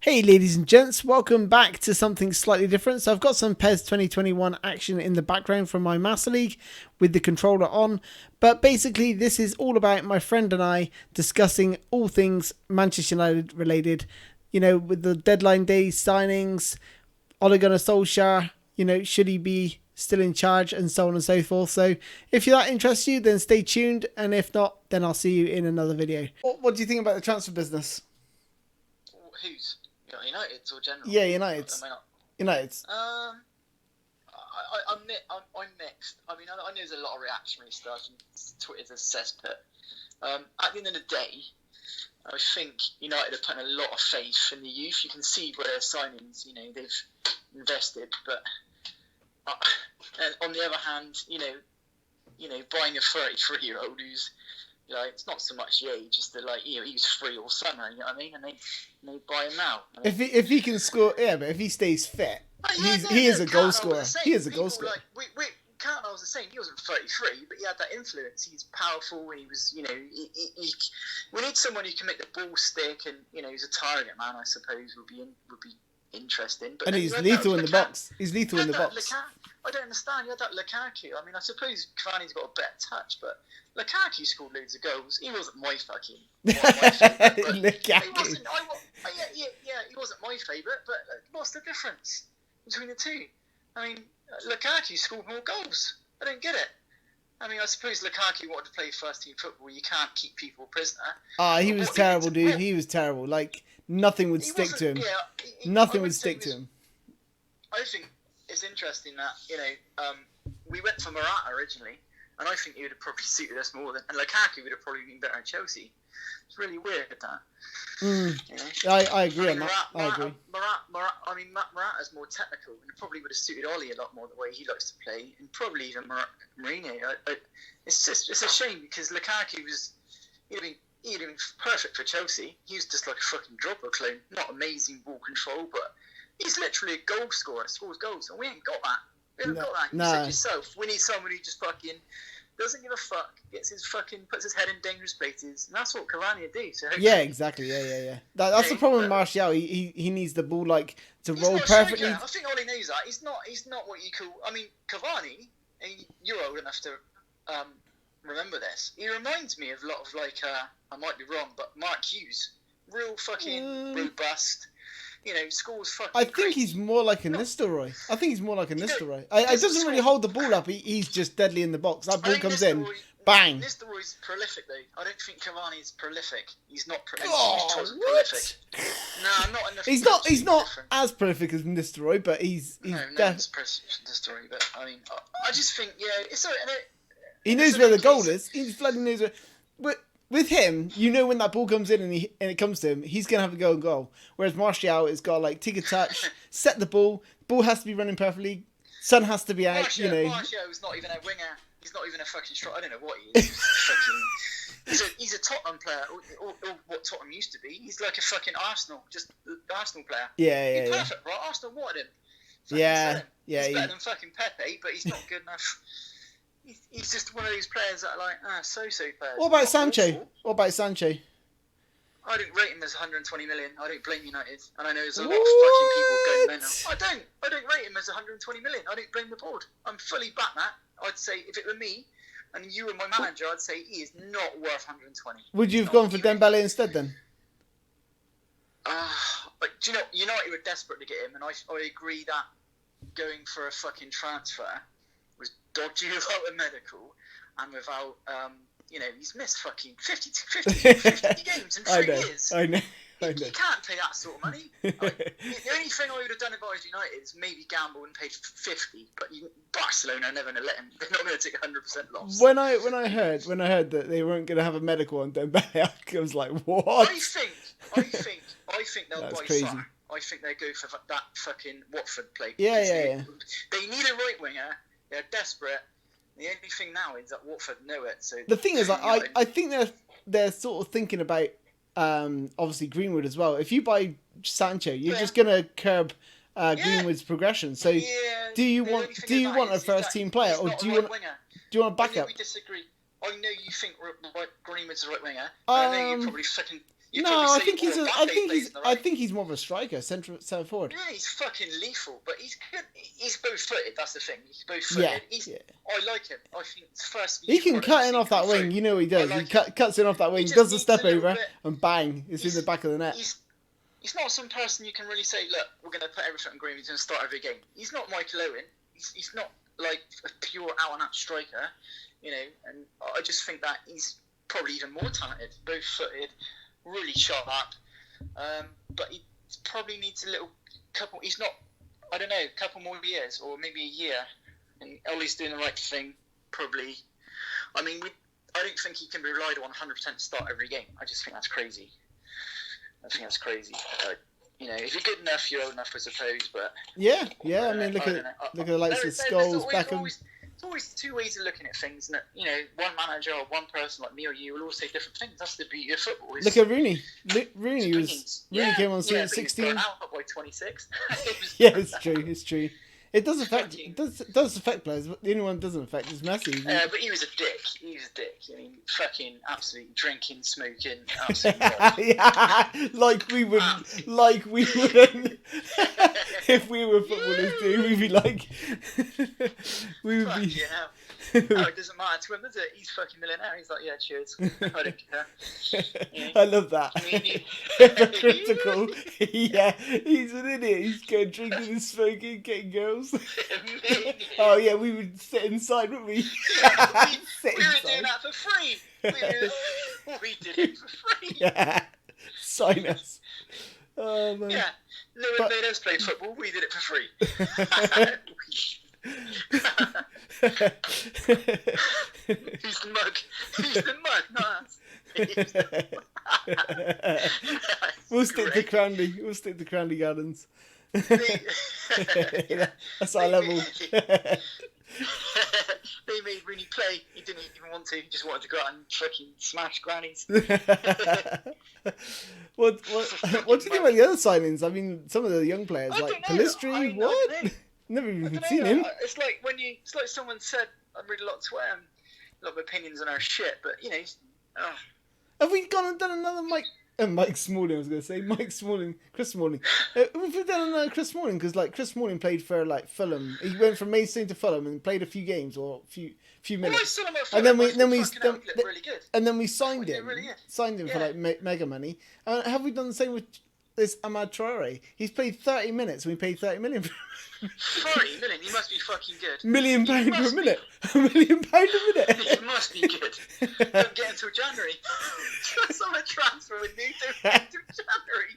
Hey ladies and gents, welcome back to something slightly different. So I've got some PES 2021 action in the background from my Master League with the controller on. But basically this is all about my friend and I discussing all things Manchester United related. You know, with the deadline day signings, Ole Gunnar Solskjaer, should he be still in charge and so on and so forth. So if that interests you, then stay tuned. And if not, then I'll see you in another video. What do you think about the transfer business? Who's? United's or general? Yeah, United's. United's. I'm mixed. I mean, I know there's a lot of reactionary stuff, and Twitter's a cesspit. At the end of the day, I think United are putting a lot of faith in the youth. You can see where their signings, they've invested. But and on the other hand, buying a 33-year-old who's it's not so much the age, it's the he was free all summer, you know what I mean? And they buy him now. I mean, if he can score, yeah, but if he stays fit, he is a goal scorer. He is a goal scorer. Cantona was the same. He wasn't 33, but he had that influence. He's powerful. He was, we need someone who can make the ball stick, and he's a target man. I suppose would be interesting. But and he's lethal in the box. He's lethal in the box. I don't understand. You had that Lukaku. I mean, I suppose Cavani's got a better touch, but Lukaku scored loads of goals. He wasn't my favourite. Lukaku. He wasn't my favourite, but what's the difference between the two? I mean, Lukaku scored more goals. I don't get it. I mean, I suppose Lukaku wanted to play first-team football. You can't keep people prisoner. He was terrible, dude. He was terrible. Nothing would stick to him. Nothing would stick to him. I think it's interesting that, we went for Morata originally, and I think he would have probably suited us more than... And Lukaku would have probably been better at Chelsea. It's really weird, that. I agree on that. I agree. Morata's more technical, and it probably would have suited Ole a lot more the way he likes to play, and probably even Mourinho. It's a shame, because Lukaku he'd have been perfect for Chelsea. He was just like a fucking dropper clone. Not amazing ball control, but he's literally a goal scorer, scores goals, and we ain't got that. We haven't got that. You said yourself. We need someone who just fucking doesn't give a fuck, puts his head in dangerous places, and that's what Cavani would do. So yeah, exactly. Yeah. That's the problem with Martial. He needs the ball to roll perfectly. I think Ole knows that. He's not what you call. I mean, Cavani. And you're old enough to remember this. He reminds me of a lot of I might be wrong, but Mark Hughes, real fucking robust. Scores fucking. I think he's more like a Nistelrooy. I doesn't really hold the ball up. He's just deadly in the box. That ball comes in, bang. Nistelrooy's prolific though. I don't think Cavani's prolific. He's not prolific. What? No, not enough. He's not as prolific as Nistelrooy, but he's no, as prolific as Nistelrooy. But I mean, I just think it's he knows where the goal is. He bloody knows where. But with him, when that ball comes in and it comes to him, he's going to have a go and goal. Whereas Martial has got take a touch, set the ball has to be running perfectly, sun has to be out, Martial is not even a winger. He's not even a fucking striker. I don't know what he is. He's a Tottenham player, or what Tottenham used to be. He's like a fucking Arsenal player. Yeah. He's perfect, right? Arsenal wanted him. Yeah. He's better than fucking Pepe, but he's not good enough. He's just one of those players that are so-so players. What about Sancho? I don't rate him as 120 million. I don't blame United. And I know there's a lot of fucking people going mental. I don't rate him as 120 million. I don't blame the board. I'm fully back that. I'd say if it were me and you were my manager, I'd say he is not worth 120. Would you have gone for Dembele instead then? But do you know, United were desperate to get him, and I agree that going for a fucking transfer was dodgy without a medical and without, he's missed fucking 50 games in 3 years. I know. You can't pay that sort of money. The only thing I would have done if I was United is maybe gamble and pay 50, but Barcelona are never going to let him. They're not going to take 100% loss. When I heard that they weren't going to have a medical on Dembele, I was like, what? I think they'll buy Sarr. I think they go for that fucking Watford play. Yeah. They need a right winger. They're desperate. The only thing now is that Watford know it. So the thing is, I think they're sort of thinking about obviously Greenwood as well. If you buy Sancho, you're just gonna curb Greenwood's progression. So do you want a first team player, or do you want a backup? We disagree. I know you think Greenwood's the right winger. I know you probably fucking You No, probably I say, think he's. "Oh, I Mbappe think plays he's. on the I right." think he's more of a striker, centre forward. Yeah, he's fucking lethal, but he's good. He's both-footed. That's the thing. He's both-footed. Yeah. I like him. I think it's the first. He can cut in off that wing. You know what he does. He cuts in off that wing, just does the needs step a little over, bit- and bang, it's in the back of the net. He's not some person you can really say, look, we're going to put everything on green. He's going to start every game. He's not Michael Owen. He's not like a pure out-and-out striker, you know. And I just think that he's probably even more talented, both-footed, really sharp. But he probably needs a little couple. He's not. I don't know, a couple more years or maybe a year, and Ollie's doing the right thing. Probably. I mean, I don't think he can be relied on 100% to start every game. I just think that's crazy. You know, if you're good enough, you're old enough, I suppose. But yeah. I mean, look at the likes of Scholes, Beckham. There's always two ways of looking at things, and you know, one manager or one person like me or you will all say different things. That's the beauty of football. Look at Rooney. Rooney came on scene at 16. But out by 26. Yeah, it's true. It does affect. It does affect players, but the only one it doesn't affect is Messi. But he was a dick. I mean, fucking absolutely drinking, smoking, absolutely. Yeah, like we wouldn't. If we were footballers, we'd be like, we would be. Yeah. No, it doesn't matter to him, does it? He's fucking millionaire. He's like, yeah, cheers. I don't care. Yeah. I love that. Hypocritical. Yeah, he's an idiot. He's going drinking and smoking, getting girls. Oh yeah, we would sit inside, wouldn't we? We were doing that for free. We did it for free. Yeah. Sign us. Oh man. Yeah. No one made us play football. We did it for free. Who's the mug? Not us. We'll stick to Cranley Gardens. That's our level. They made Rooney play. He didn't even want to. He just wanted to go out and fucking smash grannies. What do you think about the other signings? I mean, some of the young players like Pellistri. What? Never even seen him. It's like someone said. I read a lot of Twitter, a lot of opinions on our shit, but you know. Have we gone and done another Mike Smalling? I was going to say Chris Smalling. We've done another Chris Smalling because Chris Smalling played for Fulham. He went from Maidstone to Fulham and played a few games or a few minutes. And then we signed him. Signed him for mega money. Have we done the same with this Ahmad Traore? He's played 30 minutes and we paid 30 million for him. 30 million? He must be fucking good. £1 million per minute. £1 million a minute. He must be good. Don't get until January. Just on a transfer with me until January.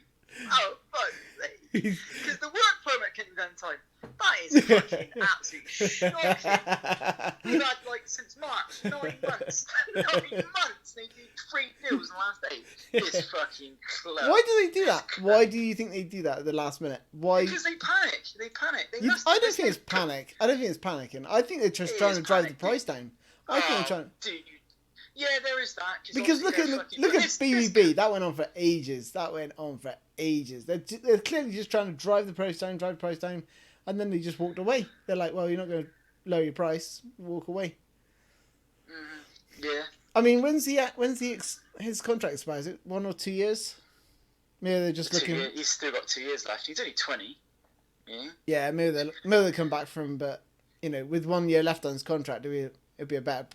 Oh, fuck's sake. Because the work permit can be done in time. That is fucking absolute shocking. We've had since March, 9 months. 9 months. They do 3 deals in the last day. It's fucking close. Why do they do that? Why do you think they do that at the last minute? Why? Because they panic. I don't think it's panic. I don't think it's panicking. I think they're just trying to drive the price down. I think they're trying. Dude. Yeah, there is that. Because look at BBB. That went on for ages. They're clearly just trying to drive the price down, and then they just walked away. They're like, well, you're not going to lower your price. Walk away. Yeah. I mean, when's his contract expires? Is it 1 or 2 years? Maybe they're just looking. He's still got 2 years left. He's only 20. Yeah. Yeah, maybe they'll come back from, but with 1 year left on his contract, it'd be a bad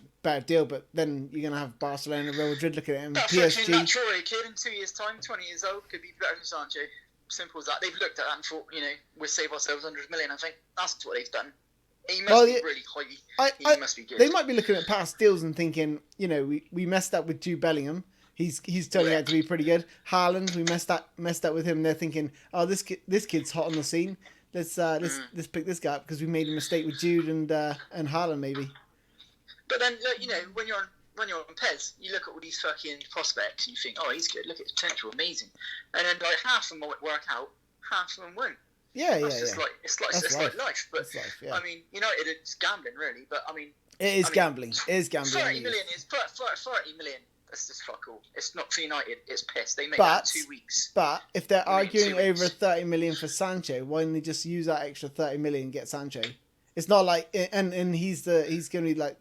deal. But then you're gonna have Barcelona, Real Madrid looking at him. PSG. That Traore kid in 2 years' time, 20 years old, could be better than Sancho. Simple as that. They've looked at that and thought, we'll save ourselves 100 million. I think that's what they've done. He must be really high. He must be good. They might be looking at past deals and thinking, we messed up with Jude Bellingham. He's turning out to be pretty good. Haaland, we messed up with him. They're thinking, oh, this kid's hot on the scene. Let's pick this guy up because we made a mistake with Jude and Haaland maybe. But then when you're on Pez, you look at all these fucking prospects and you think, oh, he's good. Look at his potential, amazing. And then half of them might work out, half of them won't. Yeah. It's like life. But life, yeah. I mean, United, it's gambling really. But I mean, it is gambling. It is gambling. 30 million is 30 million. That's just fuck all. It's not for United. It's piss. They make that in 2 weeks. But if they're arguing over 30 million for Sancho, why don't they just use that extra 30 million and get Sancho? It's not like, and he's going to be like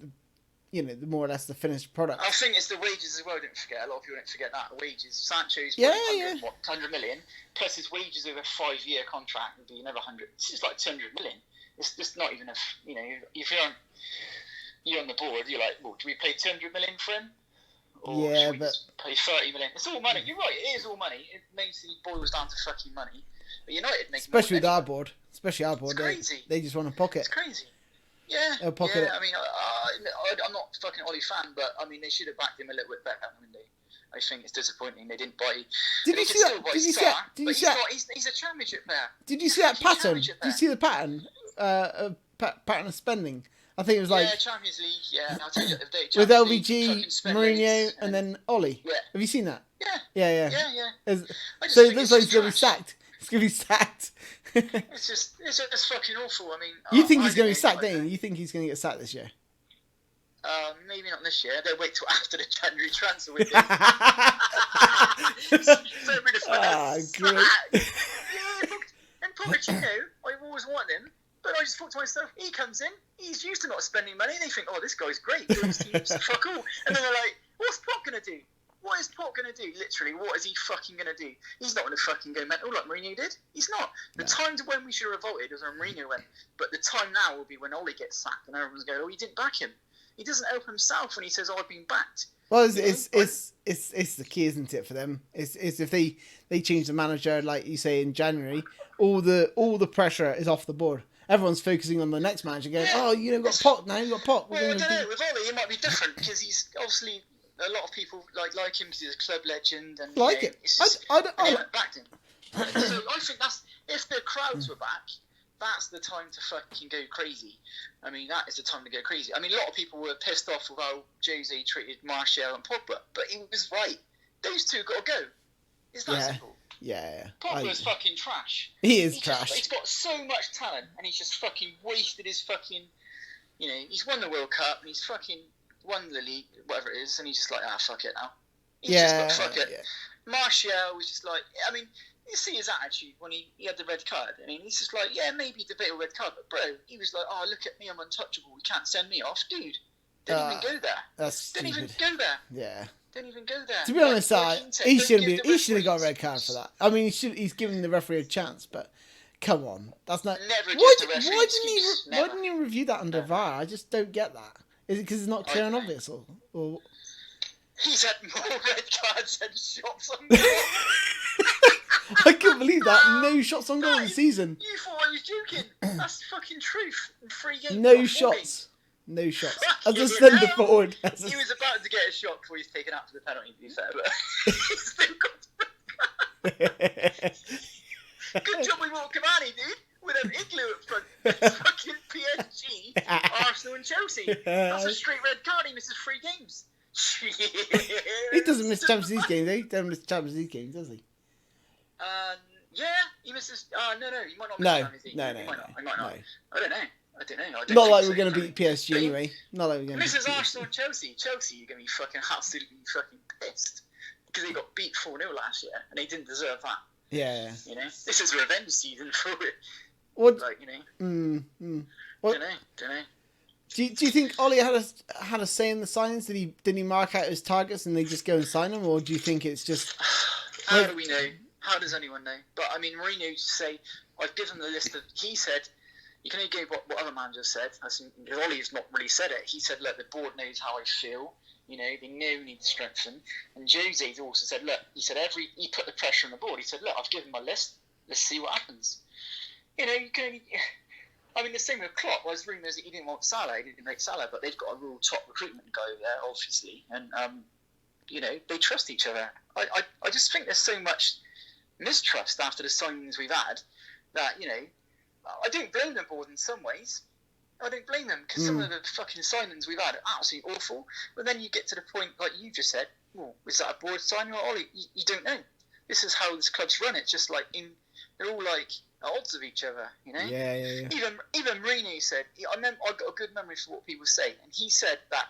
the more or less the finished product. I think it's the wages as well. Don't forget. A lot of people don't forget that wages. Sancho's 100 million plus his wages over a 5-year contract would be another 100. It's just like 200 million. It's just not even if you're on the board, you're like, well, do we pay 200 million for him? Or should we just pay 30 million? It's all money. You're right. It is all money. It mainly boils down to fucking money. But United make especially more with our board. Especially our board. It's crazy. They just want to pocket. It's crazy. Yeah. They'll pocket it. I mean, I'm not a fucking Ole fan, but I mean, they should have backed him a little bit better. I mean, I think it's disappointing they didn't buy. Did you see that? He's a championship player. Did you see that pattern? Did you see the pattern? Pattern of spending. I think it was like Champions League. Yeah, I'll tell you the other day. With LVG, Mourinho, and then Ole. Yeah. Have you seen that? Yeah. So it looks like he's going to be sacked. He's going to be sacked. It's just fucking awful. I mean, you think he's going to be sacked, don't you? You think he's going to get sacked this year? Maybe not this year. They'll wait till after the January transfer window. Great. And Pochettino, I've always wanted him, but I just thought to myself, he comes in, he's used to not spending money, and they think, oh, this guy's great, those teams fuck all. And then they're like, what's Poch going to do? What is Poch going to do? Literally, what is he fucking going to do? He's not going to fucking go mental like Mourinho did. He's not. The times when we should have revolted was when Mourinho went, but the time now will be when Ole gets sacked, and everyone's going, oh, he didn't back him. He doesn't help himself when he says, oh, I've been backed. Well, it's the key, isn't it, for them? It's if they change the manager, like you say, in January, all the pressure is off the board. Everyone's focusing on the next manager, going, we've got Poch now, we've got Poch. Well, I don't know. With Ole, it might be different because he's obviously a lot of people like him because he's a club legend and I backed him. So I think that's if the crowds were back. That's the time to fucking go crazy. I mean, that is the time to go crazy. I mean, a lot of people were pissed off with how Jose treated Martial and Pogba, but he was right. Those two got to go. It's that simple. Yeah. Pogba's fucking trash. He's trash. He's got so much talent, and he's just fucking wasted his fucking... he's won the World Cup, and he's fucking won the league, whatever it is, and he's just like, fuck it now. He's just like, fuck it. Yeah. Martial was just like... I mean... You see his attitude when he had the red card. I mean, he's just like, maybe debate a red card, but bro, he was like, oh, look at me, I'm untouchable. You can't send me off, dude. Don't even go there. That's stupid. Don't even go there. Yeah. Don't even go there. To be honest, he should have got a red card for that. I mean, he's given the referee a chance, but come on, that's not. Why didn't he review that under VAR? I just don't get that. Is it because it's not clear and obvious, or? He's had more red cards than shots on goal. I couldn't believe that. No shots on goal in the season. You thought I was joking. That's fucking truth. In 3 games. No shots. No shots. As a centre forward. He was about to get a shot before he's taken out for the penalty, to be fair, but he's still got the Good job we bought Cavani, dude. With an igloo at front. Fucking PSG, Arsenal and Chelsea. That's a straight red card. He misses 3 games. He doesn't miss Champions League games, He doesn't miss Champions League games, does he? He misses. No, he might not miss Champions League. No. He might not. I don't know. Not like we're going to beat PSG anyway. Not like we're going to. Misses Arsenal and Chelsea. Chelsea are going to be fucking absolutely fucking pissed because they got beat 4-0 last year and they didn't deserve that. Yeah. This is revenge season for it. What? Like, What? Don't know. Do you think Ole had a say in the signings? Did he mark out his targets and they just go and sign them, or do you think it's just? How do we know? How does anyone know? But I mean, Mourinho used to say, I've given the list of. He said, you can only go what other managers said. I think Ole's not really said it. He said, look, the board knows how I feel. They know we need to strengthen. And Jose's also said, look, he said he put the pressure on the board. He said, look, I've given my list. Let's see what happens. You can only. I mean, the same with Klopp. There's rumours that he didn't want Salah. He didn't make Salah, but they've got a real top recruitment guy there, obviously. And, they trust each other. I just think there's so much mistrust after the signings we've had that, I don't blame the board in some ways. I don't blame them because some of the fucking signings we've had are absolutely awful. But then you get to the point, like you just said, well, is that a board signing or Ole? You don't know. This is how this club's run. It's just like they're all like at odds of each other, Yeah. Even Mourinho said, I got a good memory for what people say, and he said that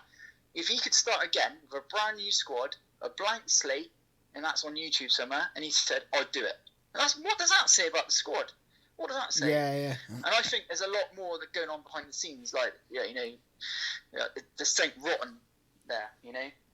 if he could start again with a brand new squad, a blank slate, and that's on YouTube somewhere, and he said, I'd do it. And what does that say about the squad? What does that say? Yeah. And I think there's a lot more that going on behind the scenes, like, there's something rotten there,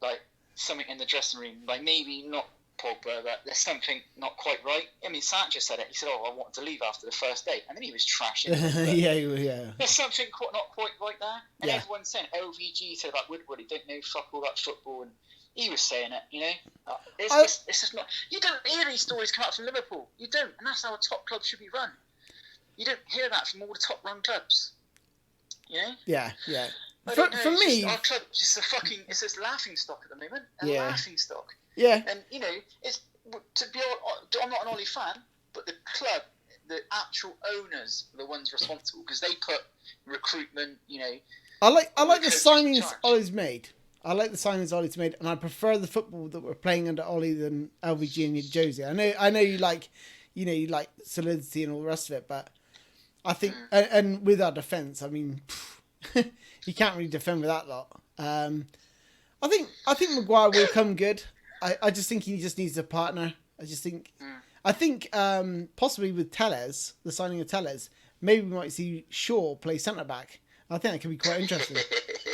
like something in the dressing room, like maybe not Pogba, but there's something not quite right. I mean, Sancho said it. He said, I wanted to leave after the first day. And then he was trashing it. Yeah. There's something not quite right there. And everyone's saying, OVG said about Woodward, he don't know fuck all about football. And he was saying it, It's just not... You don't hear these stories come out from Liverpool. You don't. And that's how a top club should be run. You don't hear that from all the top-run clubs. Yeah. For me... Our club is just it's this laughing stock at the moment. Laughing stock. Yeah. And, it's to be honest, I'm not an Ole fan, but the club, the actual owners are the ones responsible because they put recruitment, I like the signings Ole's made. I like the signings Ole's made, and I prefer the football that we're playing under Ole than LVG and Josie. I know you like, you like solidity and all the rest of it, but I think, and with our defence, I mean, you can't really defend with that lot. I think Maguire will come good. I just think he just needs a partner. I think possibly with Telles, the signing of Telles, maybe we might see Shaw play centre back. I think that could be quite interesting.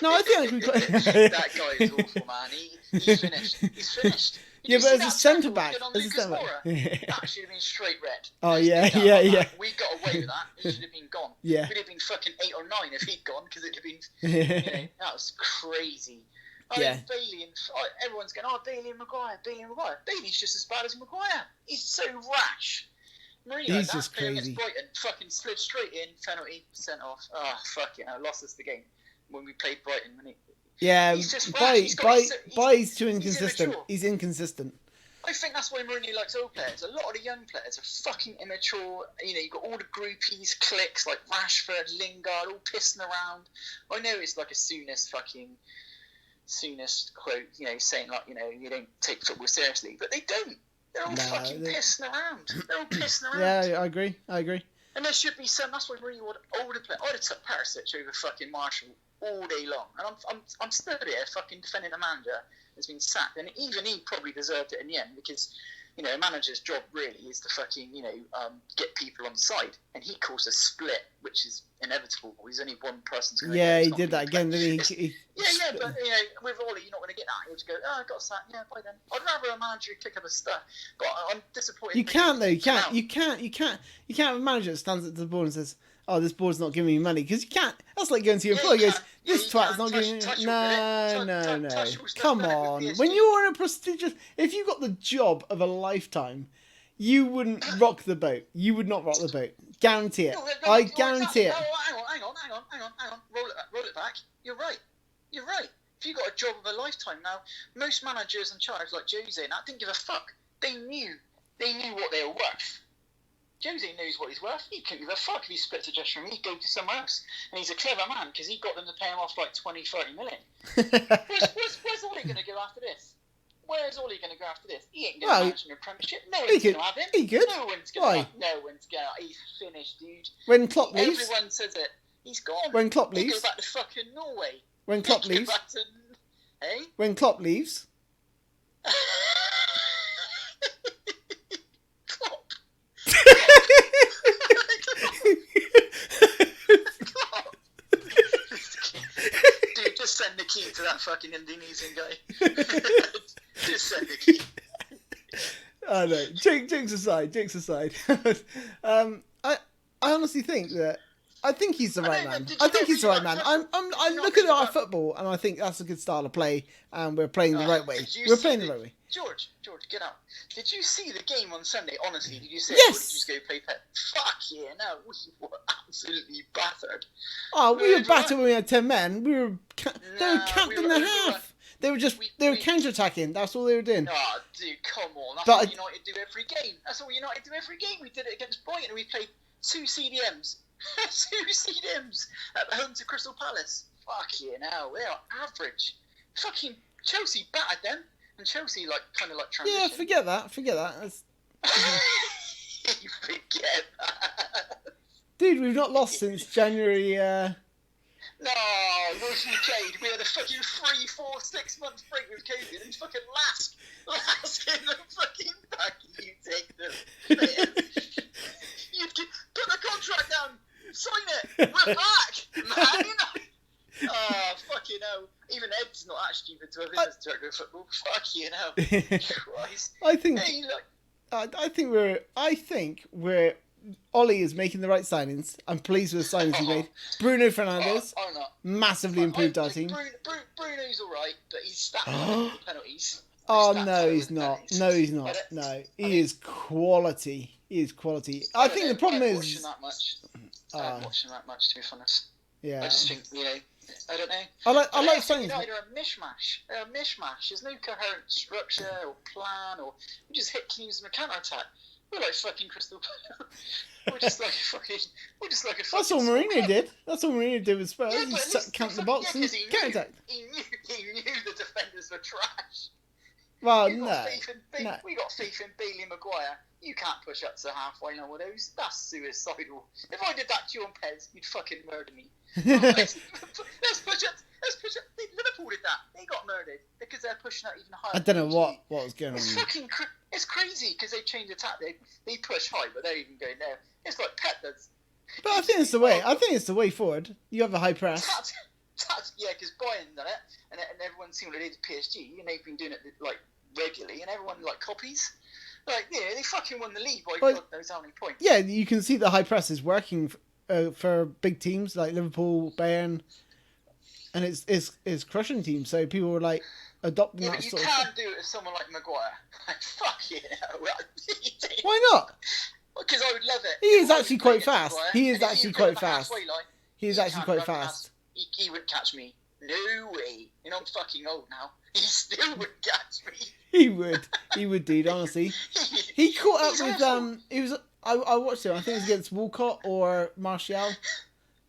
No, I think that could be quite. That guy is awful, man. He's finished. He's finished. Yeah, but as a centre back, that should have been straight red. Oh yeah. We got away with that. He should have been gone. Yeah. We'd have been fucking 8 or 9 if he'd gone, because it'd have been. That was crazy. Bailey and everyone's going, Bailey and Maguire. Bailey's just as bad as Maguire. He's so rash. Mourinho, he's just crazy. Brighton fucking slid straight in, penalty, sent off. Fuck it, I lost us the game when we played Brighton. He's just rash. He's too inconsistent. He's inconsistent. I think that's why Mourinho likes old players. A lot of the young players are fucking immature. You've got all the groupies, cliques like Rashford, Lingard, all pissing around. I know it's like a Souness quote, saying like, you don't take football seriously, but they don't. They're all fucking pissing around. Yeah, I agree. And there should be some. That's why Mourinho would older player. I'd have took Perisic over fucking Marshall all day long, and I'm still here fucking defending a manager that's been sacked, and even he probably deserved it in the end because. A manager's job really is to fucking, get people on side. And he caused a split, which is inevitable. He's only one person's going to get he did that again, didn't he? But, with Ole, you're not going to get that. He'll just go, I got a sack, bye then. I'd rather a manager kick up a stuff. But I'm disappointed. You can't, though. You can't have a manager that stands at the board and says, this board's not giving me money. Because you can't. That's like going to your employer and goes, this twat's not giving me... No. Come on. When you're in a prestigious... If you got the job of a lifetime, you wouldn't rock the boat. You would not rock the boat. Guarantee it. I guarantee it. Hang on. Roll it back. You're right. If you got a job of a lifetime now, most managers in charge, like Jose and that, didn't give a fuck. They knew what they were worth. Jose knows what he's worth. He couldn't give a fuck if he split a gesture from me. He'd go to somewhere else. And he's a clever man because he got them to pay him off like 20, 30 million. Where's Ole going to go after this? Where's Ole going to go after this? He ain't going to manage him in a Premiership. No one's going to have him. He could. No one's going to. He's finished, dude. When Klopp leaves. Everyone says it. He's gone. When Klopp leaves. He'll go back to fucking Norway. When Klopp leaves. Hey? When Klopp leaves. Dude, just send the key to that fucking Indonesian guy. Just send the key. I know. Jokes aside. I honestly think that I think he's the right man. I think he's the right man. I'm looking at our football and I think that's a good style of play and we're playing the right way. We're playing the right way. George, get out. Did you see the game on Sunday? Honestly, did you see yes. Or did you just go play Pep? Fuck yeah, no, we were absolutely battered. Oh, we were battered when we had 10 men. They were camped in the half. They were counter-attacking. That's all they were doing. Oh, dude, come on. That's what United do every game. We did it against Brighton. We played 2 CDMs. 2 CDMs at home to Crystal Palace. Fuck yeah, now. They are average. Fucking Chelsea battered them. And Chelsea, kind of transition. Yeah, forget that. That's... You forget that. Dude, we've not lost since January... No, Wilson Cade. We had a fucking 3, 4, 6 month break with COVID and fucking last in the fucking back. You take them. You put the contract down. Sign it. We're back, man. to a business director of football. Fuck you know. Christ. I think. Hey, look. I think we're. Ollie is making the right signings. I'm pleased with the signings he made. Bruno Fernandes I'm not. massively improved our team. Bruno's all right, but he's stacked with penalties. Oh no, he's not. No, he's not. No, he is quality. He is quality. I think the problem is. Watching that much. I haven't watched him that much, to be honest. Yeah. I just think, I don't know. I like signings. United are a mishmash. They're a mishmash. There's no coherent structure or plan, or we just hit teams in a counter attack. We're like fucking Crystal Palace. We're just like a fucking. That's all Mourinho did. That's all Mourinho did with Spurs. Yeah, He count the box and counter attack. He knew the defenders were trash. Well, We no. got faith in Bailey and Maguire. You can't push up to halfway line with those. That's suicidal. If I did that to you on Pez, you'd fucking murder me. Let's push up. Liverpool did that. They got murdered because they're pushing out even higher. I don't know what was going on. It's crazy because they changed the tactic. They push high, but they're even going there. It's like Pep does. But I think it's the way. I think it's the way forward. You have a high press. Yeah, because Bayern done it, and everyone's seen what they did to PSG, and they've been doing it like regularly, and everyone like copies. Like, yeah, they fucking won the league by God knows how many points. Yeah, you can see the high press is working for big teams like Liverpool, Bayern, and it's crushing teams. So people were like adopting that sort of. You can't do it with someone like Maguire. Like, fuck you know. Why not? Because I would love it. He is actually quite fast. He is actually quite fast. He is actually quite fast. He wouldn't catch me. No way. You know, I'm fucking old now. He still wouldn't catch me. He would, dude. Honestly, he caught up with He was. I watched him. I think it was against Walcott or Martial,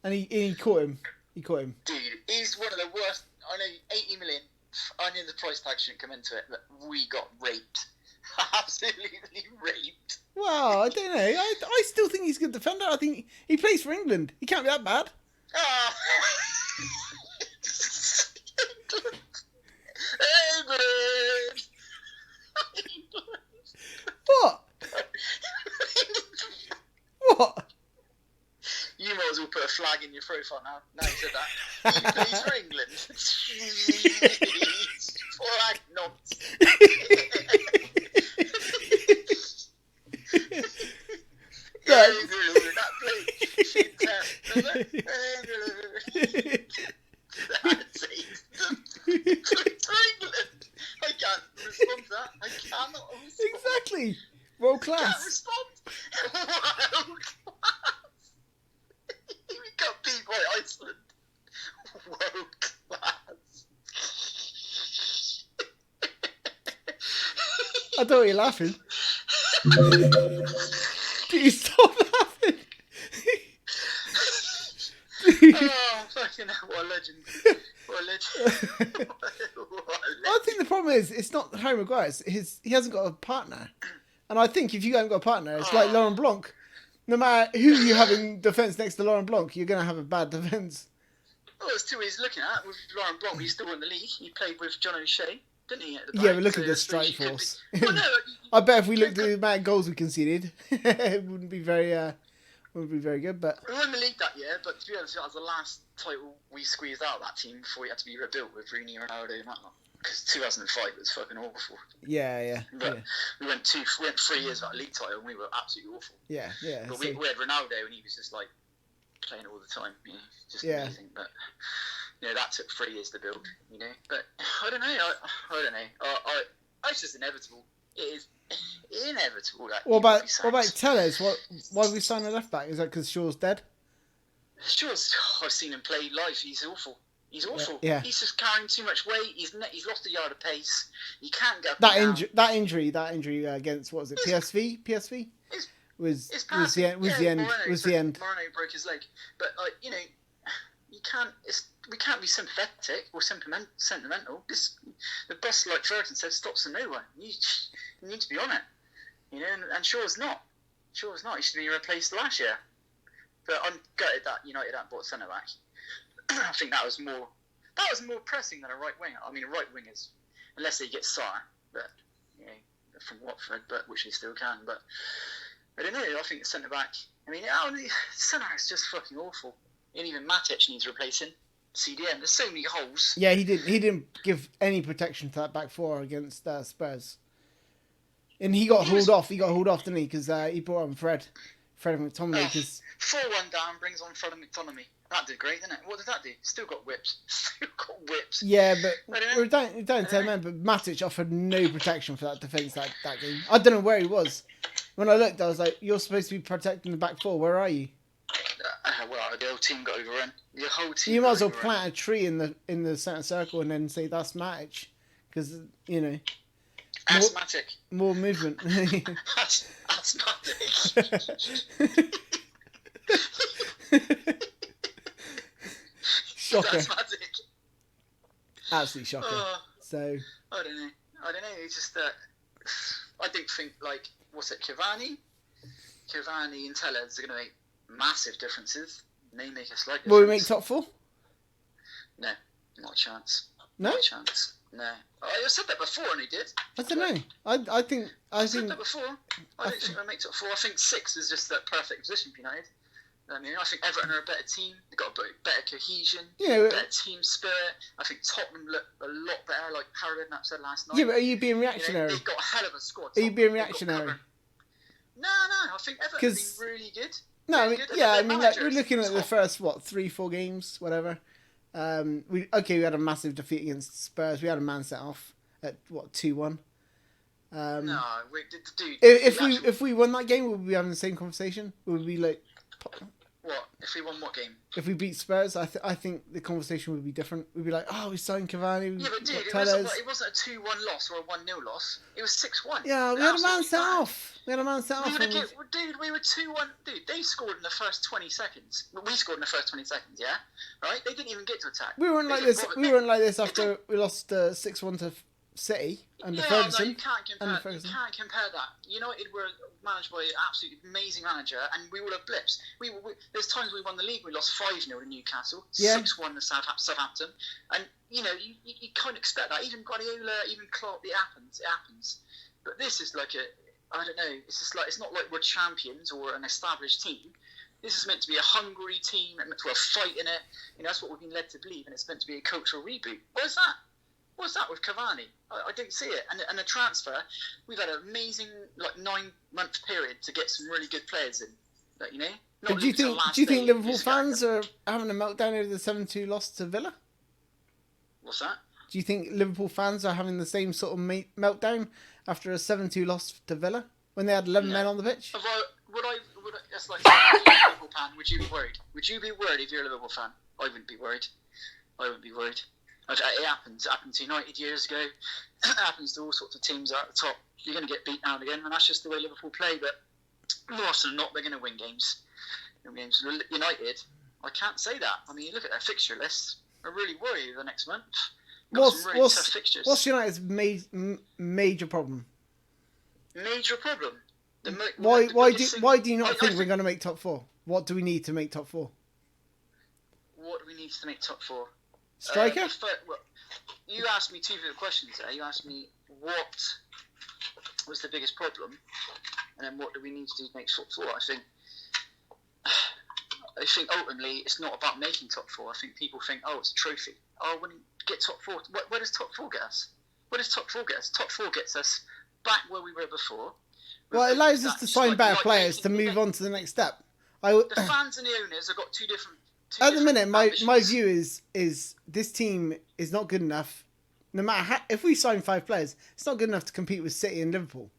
and he caught him. Dude, he's one of the worst. I know 80 million. I knew the price tag shouldn't come into it, but we got raped. Absolutely raped. Well, I don't know. I still think he's a good defender. I think he plays for England. He can't be that bad. England. What? What? You might as well put a flag in your profile now. Now you said that. He plays for England. Flag nonce. That play. I can't respond to that. I cannot respond. Exactly. World class. Can't respond. World class. We got beat by Iceland. World class. I thought you were laughing. Please stop laughing. Oh, fucking hell, what a legend. What a legend. I think the problem is, it's not Harry Maguire. He hasn't got a partner. And I think if you haven't got a partner, it's like Laurent Blanc. No matter who you have in defence next to Laurent Blanc, you're going to have a bad defence. Well, there's two ways looking at. With Laurent Blanc, he's still in the league. He played with John O'Shea, didn't he? At the back? Yeah, but look at the strike force. Well, no, I bet if we looked at the amount of goals we conceded, it wouldn't be very good. But we won the league that year, but to be honest, that was the last title we squeezed out of that team before we had to be rebuilt with Rooney, Ronaldo, and that lot. Because 2005 was fucking awful. Yeah. But we went 3 years without a league title, and we were absolutely awful. Yeah. But we had Ronaldo, and he was just like playing all the time. You know, just amazing. But that took 3 years to build. You know, but I don't know. I don't know. It's just inevitable. It is inevitable. That what about Tellez? Why did we sign a left back? Is that because Shaw's dead? Shaw's. I've seen him play live. He's awful. He's awful. Yeah. He's just carrying too much weight. He's lost a yard of pace. He can't get up that injury against, what was it? PSV was the end. Moreno broke his leg. But we can't be sympathetic or sentimental. The boss, like Ferguson said, stops from nowhere. You need to be on it. And Shaw's not. He should have been replaced last year. But I'm gutted that United hadn't bought centre back. I think that was more pressing than a right winger. I mean, a right wing is, unless they get Sarr, but from Watford, but which they still can. But I don't know. I think the centre back. I mean, centre back's just fucking awful. And even Matic needs replacing. CDM. There's so many holes. Yeah, he didn't give any protection to that back four against Spurs. And he got hauled off. He got hauled off, didn't he? Because he brought on Fred McTominay. 4-1 down brings on Fred McTominay. That did great, didn't it? What did that do? Still got whips. Yeah, but we're down to 10 men. But Matic offered no protection for that defence that game. I don't know where he was. When I looked, I was like, "You're supposed to be protecting the back four. Where are you?" Well, the whole team got overrun. The whole team. You might as well plant a tree in the centre circle and then say that's Matic, because Asthmatic. More movement. Asthmatic. Shocker. Asthmatic. Absolutely shocking. So I don't know. It's just that I don't think what's it, Cavani and Tellez are going to make massive differences. They make a slight difference. Will we make top four? No, not a chance. No? Not a chance. No. I said that before and he did. I don't know. I think said that before. I don't think they'll make top four. I think 6 is just that perfect position for United. I mean, I think Everton are a better team. They've got a better cohesion, better team spirit. I think Tottenham look a lot better, like Harry Redknapp said last night. Yeah, but are you being reactionary? They've got a hell of a squad. Are you being reactionary? No. I think Everton have been really good. No, I mean, we're looking at the first 3-4 games, whatever. We had a massive defeat against Spurs. We had a man set off at 2-1. Dude. If we won that game, would we be having the same conversation? Would we like? What? If we won what game? If we beat Spurs, I think the conversation would be different. We'd be like, we signed Cavani. Yeah, but dude, it wasn't a 2-1 loss or a 1-0 loss. It was 6-1. Yeah, we had a man set off. We were 2-1. Dude, they scored in the first 20 seconds. We scored in the first 20 seconds, yeah? Right? They didn't even get to attack. We weren't like this. We weren't like this after we lost 6-1 to City under Ferguson. No, you can't compare that. United were managed by an absolutely amazing manager, and we all have blips. There's times we won the league, we lost 5-0 to Newcastle, 6-1 to Southampton, and you can't expect that. Even Guardiola, even Klopp, it happens. But this is like I don't know. It's just it's not like we're champions or an established team. This is meant to be a hungry team, and meant to have a fight in it. That's what we've been led to believe, and it's meant to be a cultural reboot. Where's that? What's that with Cavani? I don't see it. And the transfer, we've had an amazing 9-month period to get some really good players in. But do you think Liverpool fans are having a meltdown over the 7-2 loss to Villa? What's that? Do you think Liverpool fans are having the same sort of meltdown after a 7-2 loss to Villa when they had 11 men on the pitch? That's like if you're a Liverpool fan, would you be worried? Would you be worried if you're a Liverpool fan? I wouldn't be worried. It happens. It happened to United years ago. It happens to all sorts of teams at the top. You're going to get beat now and again, and that's just the way Liverpool play. But more often than not, they're going to win games. United, I can't say that. I mean, you look at their fixture list. I really worry the next month. Tough fixtures. What's United's major problem? Major problem. Why do you not think we're going to make top 4? What do we need to make top 4? What do we need to make top 4? Striker? You asked me 2 different questions there. You asked me what was the biggest problem, and then what do we need to do to make top 4. I think ultimately it's not about making top 4. I think people think, it's a trophy. When you get top 4, where does top 4 get us? Top 4 gets us back where we were before. Well, it allows us to sign better players to move on to the next step. The fans and the owners have got two different. At the minute, my view is this team is not good enough. No matter if we sign 5 players, it's not good enough to compete with City and Liverpool.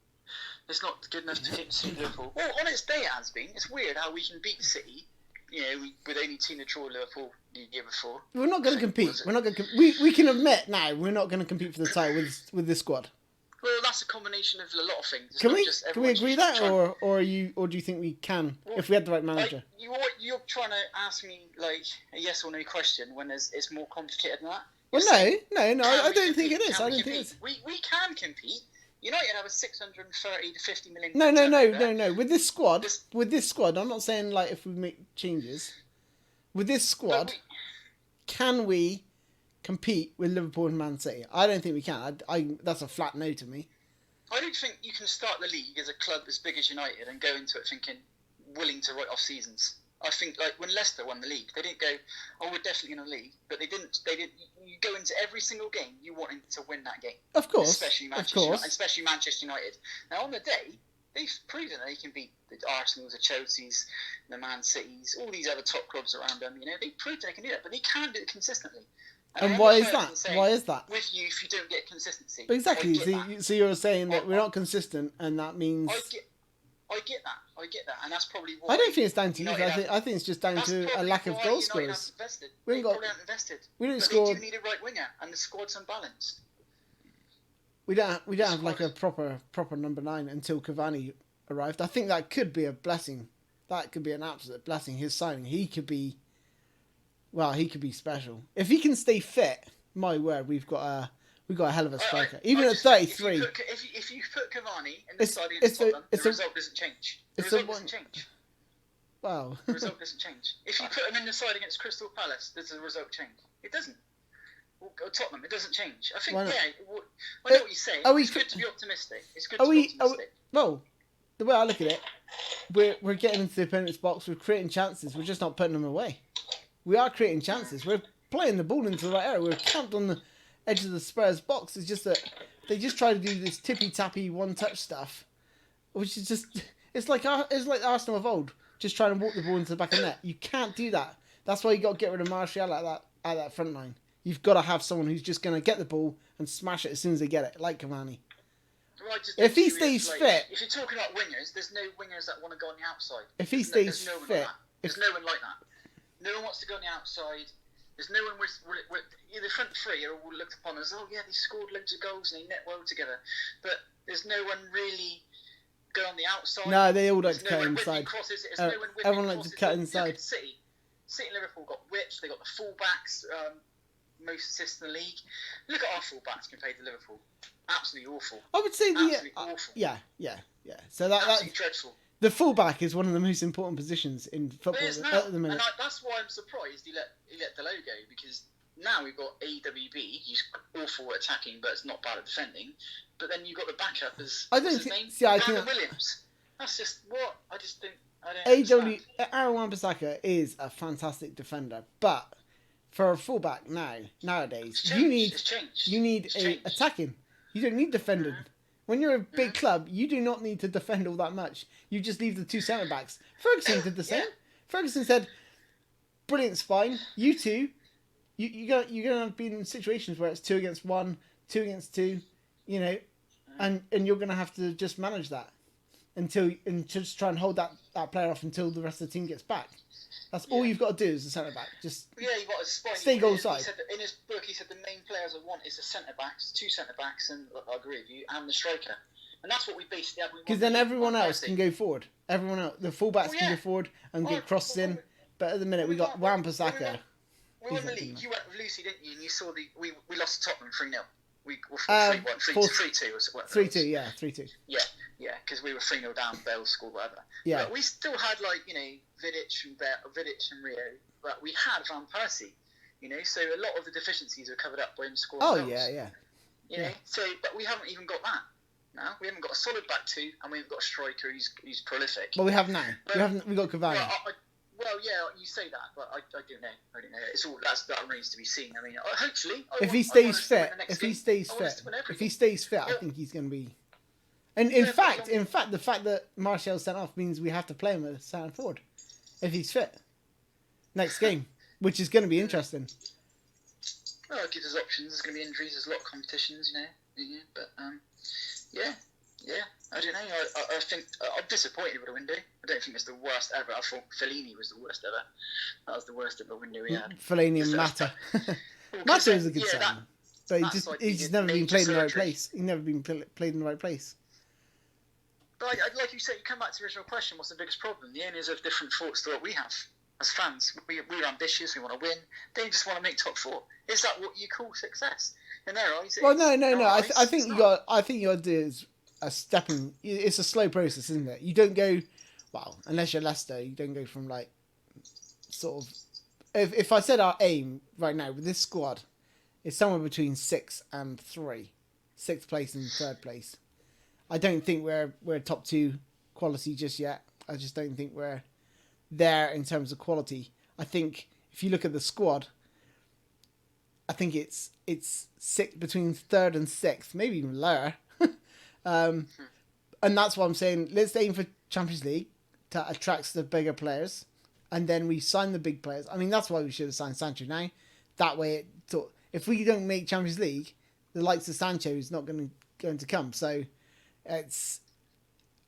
It's not good enough to compete with City and Liverpool. Well, on its day it has been. It's weird how we can beat City. With only team to draw Liverpool the year before. We're not going to compete. We're not going to. We can admit now we're not going to compete for the title with this squad. Well, that's a combination of a lot of things. Can we agree that, or do you think we can if we had the right manager? You're trying to ask me like a yes or no question when it's more complicated than that. Well, no, I don't think it is. I don't think it is. We can compete. United have a 630 to 50 million. No. With this squad, I'm not saying like if we make changes. With this squad, can we compete with Liverpool and Man City? I don't think we can. That's a flat no to me. I don't think you can start the league as a club as big as United and go into it thinking willing to write off seasons. I think like when Leicester won the league, they didn't go, "Oh, we're definitely in the league," but they didn't. They didn't. You go into every single game, you wanting to win that game. Of course, especially Manchester United. Now on the day, they've proven they can beat the Arsenals, the Chelseas, the Man Cities, all these other top clubs around them. You know, they proved they can do that, but they can't do it consistently. And why is that? Why is that? With youth, you don't get consistency. Exactly. So you're saying that we're not consistent, and that means. I get that, and that's probably why. I don't think it's down to you. I think it's just down to a lack of goal scorers. We haven't invested. We don't score. They do need a right winger, and the squad's unbalanced. We don't have like a proper number 9 until Cavani arrived. I think that could be a blessing. That could be an absolute blessing. His signing, he could be special if he can stay fit. My word, we've got a hell of a striker. Even at 33. If you put Cavani in the side against Tottenham, the result doesn't change. The result doesn't change. Wow. The result doesn't change. If you put him in the side against Crystal Palace, does the result change? It doesn't. Or Tottenham, it doesn't change. I think, I know what you're saying. It's good to be optimistic. It's good to be optimistic. Well, the way I look at it, we're getting into the opponent's box, we're creating chances, we're just not putting them away. We are creating chances. We're playing the ball into the right area. We're camped on the edge of the Spurs box. It's just that they just try to do this tippy-tappy one-touch stuff, which is just... It's like Arsenal of old, just trying to walk the ball into the back of the net. You can't do that. That's why you got to get rid of Martial at that front line. You've got to have someone who's just going to get the ball and smash it as soon as they get it, like Cavani. Well, if he stays fit... If you're talking about wingers, there's no wingers that want to go on the outside. If he stays fit... There's no one like that. No one wants to go on the outside. There's no one with the front three are all looked upon as, oh yeah, they scored loads of goals and they net well together. But there's no one really go on the outside. No, they all like to cut inside. Everyone likes to cut inside. Look at City and Liverpool got width. They got the fullbacks, most assists in the league. Look at our fullbacks compared to Liverpool. Absolutely awful. I would say awful. Yeah. So that's dreadful. The fullback is one of the most important positions in football at the minute. And that's why I'm surprised he let Delo go, because now we've got AWB, he's awful at attacking, but it's not bad at defending. But then you've got the backup as Williams. That's just what I don't understand. Aaron Wan-Bissaka is a fantastic defender, but for a fullback nowadays, you need attacking. You don't need defending. When you're a big club, you do not need to defend all that much. You just leave the two centre backs. Ferguson did the same. Yeah. Ferguson said, "Brilliant's fine. You two, you're gonna be in situations where it's 2 against 1, 2 against 2, you know, and you're gonna have to just manage that and just try and hold that player off until the rest of the team gets back. That's all you've got to do as a centre back. Just you've got to stay goal side." In his book, he said the main players I want is the centre backs, 2 centre backs, and I agree with you, and the striker. And that's what we basically have. Because then everyone else can go forward. Everyone else, the fullbacks can go forward and get crosses in. But at the minute, we got Wan-Bissaka. We won the league. You went with Lucy, didn't you? And you saw we lost to Tottenham 3-0. We were 3-1, 3-2 or what? 3-2, yeah, 3-2. Yeah, because we were 3-0 down, Bale scored, whatever. Yeah. But we still had, Vidic and Rio, but we had Van Persie, so a lot of the deficiencies were covered up by him scoring goals. Yeah. You know, but we haven't even got that now. We haven't got a solid back two, and we haven't got a striker who's prolific. But we have now. We got Cavani. Well, you say that, but I don't know. I don't know. It's all that remains to be seen. I mean, hopefully, if he stays fit, I think he's going to be. And in fact, the fact that Martial's sent off means we have to play him as centre forward if he's fit next game, which is going to be interesting. Well, it gives us options. There's going to be injuries. There's a lot of competitions, But I don't know. I think I'm disappointed with the window. I don't think it's the worst ever. I thought Fellaini was the worst ever. That was the worst ever window we had. Fellaini and Mata. Mata was a good sign, but he's just never been played in the right place. He's never been played in the right place. But like you said, you come back to the original question. What's the biggest problem? The owners have different thoughts to what we have as fans. We're ambitious. We want to win. They just want to make top 4. Is that what you call success in their eyes? Well, no. I think you got to do is it's a slow process, isn't it? You don't go, unless you're Leicester, you don't go from sort of. If I said our aim right now with this squad, it's somewhere between 6 and 3, 6th place and 3rd place. I don't think we're top 2 quality just yet. I just don't think we're there in terms of quality. I think if you look at the squad, I think it's between third and sixth, maybe even lower. And that's what I'm saying. Let's aim for Champions League to attract the bigger players, and then we sign the big players. I mean, that's why we should have signed Sancho now. That way, if we don't make Champions League, the likes of Sancho is not going to come. So it's.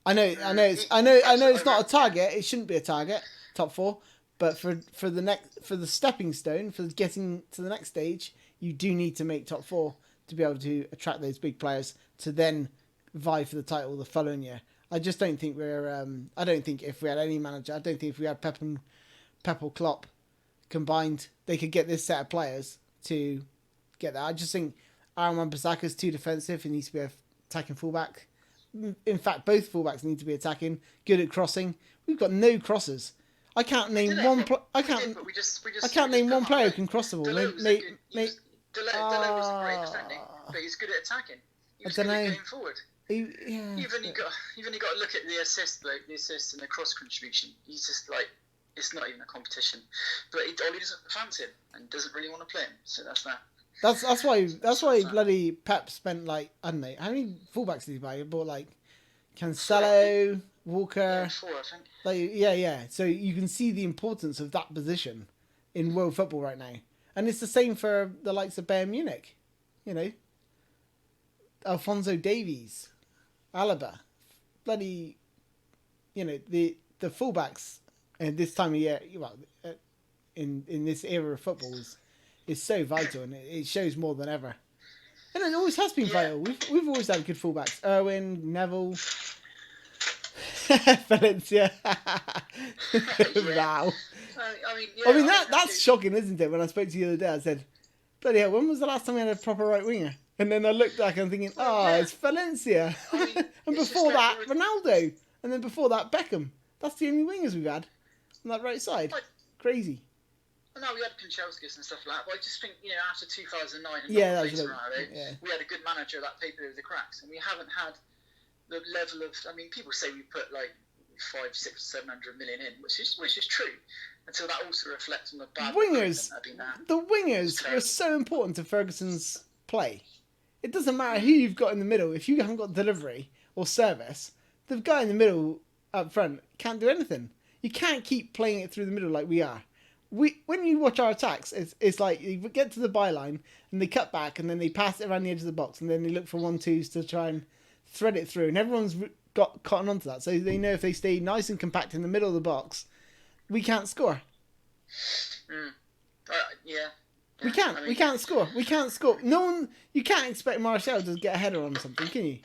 I know it's not a target. It shouldn't be a target, top 4. But for the stepping stone, for getting to the next stage, you do need to make top 4 to be able to attract those big players to then vie for the title the following year. I just don't think I don't think if we had any manager, I don't think if we had Pep or Klopp combined, they could get this set of players to get that. I just think Aaron Wan-Bissaka's too defensive. He needs to be an attacking fullback. In fact, both fullbacks need to be attacking, good at crossing. We've got no crossers. I can't name one. I can't name one player who can cross the ball. Delay was a great defending, but he's good at attacking. He was good at going forward. You've only got to look at the assists and the cross contribution. He's just like, it's not even a competition. But Ole doesn't fancy him and doesn't really want to play him. So that's that. That's why bloody Pep spent like, I don't know, how many fullbacks did he buy? He bought like Cancelo, Walker. 4, I think. So you can see the importance of that position in world football right now. And it's the same for the likes of Bayern Munich. You know, Alphonso Davies, Alaba, bloody, you know, the fullbacks at this time of year, well, in this era of football is so vital, and it shows more than ever. And it always has been vital. We've always had good fullbacks. Irwin, Neville, Valencia. Wow. I mean that's shocking, isn't it? When I spoke to you the other day, I said, bloody hell, when was the last time we had a proper right winger? And then I looked back and I'm thinking, it's Valencia. And before that, Ronaldo. And then before that, Beckham. That's the only wingers we've had on that right side. Crazy. No, we had Kanchelskis and stuff like that, but I just think, after 2009 and we had a good manager that paid over the cracks, and we haven't had the level of, people say we put like 500, 600, 700 million in, which is true, until that also reflects on the bad wingers. The wingers were so important to Ferguson's play. It doesn't matter who you've got in the middle. If you haven't got delivery or service, the guy in the middle up front can't do anything. You can't keep playing it through the middle like we are. When you watch our attacks, it's like you get to the byline and they cut back and then they pass it around the edge of the box and then they look for 1-2s to try and thread it through, and everyone's got cotton onto that, so they know if they stay nice and compact in the middle of the box, we can't score. We can't score. We can't score. You can't expect Martial to get a header on something, can you?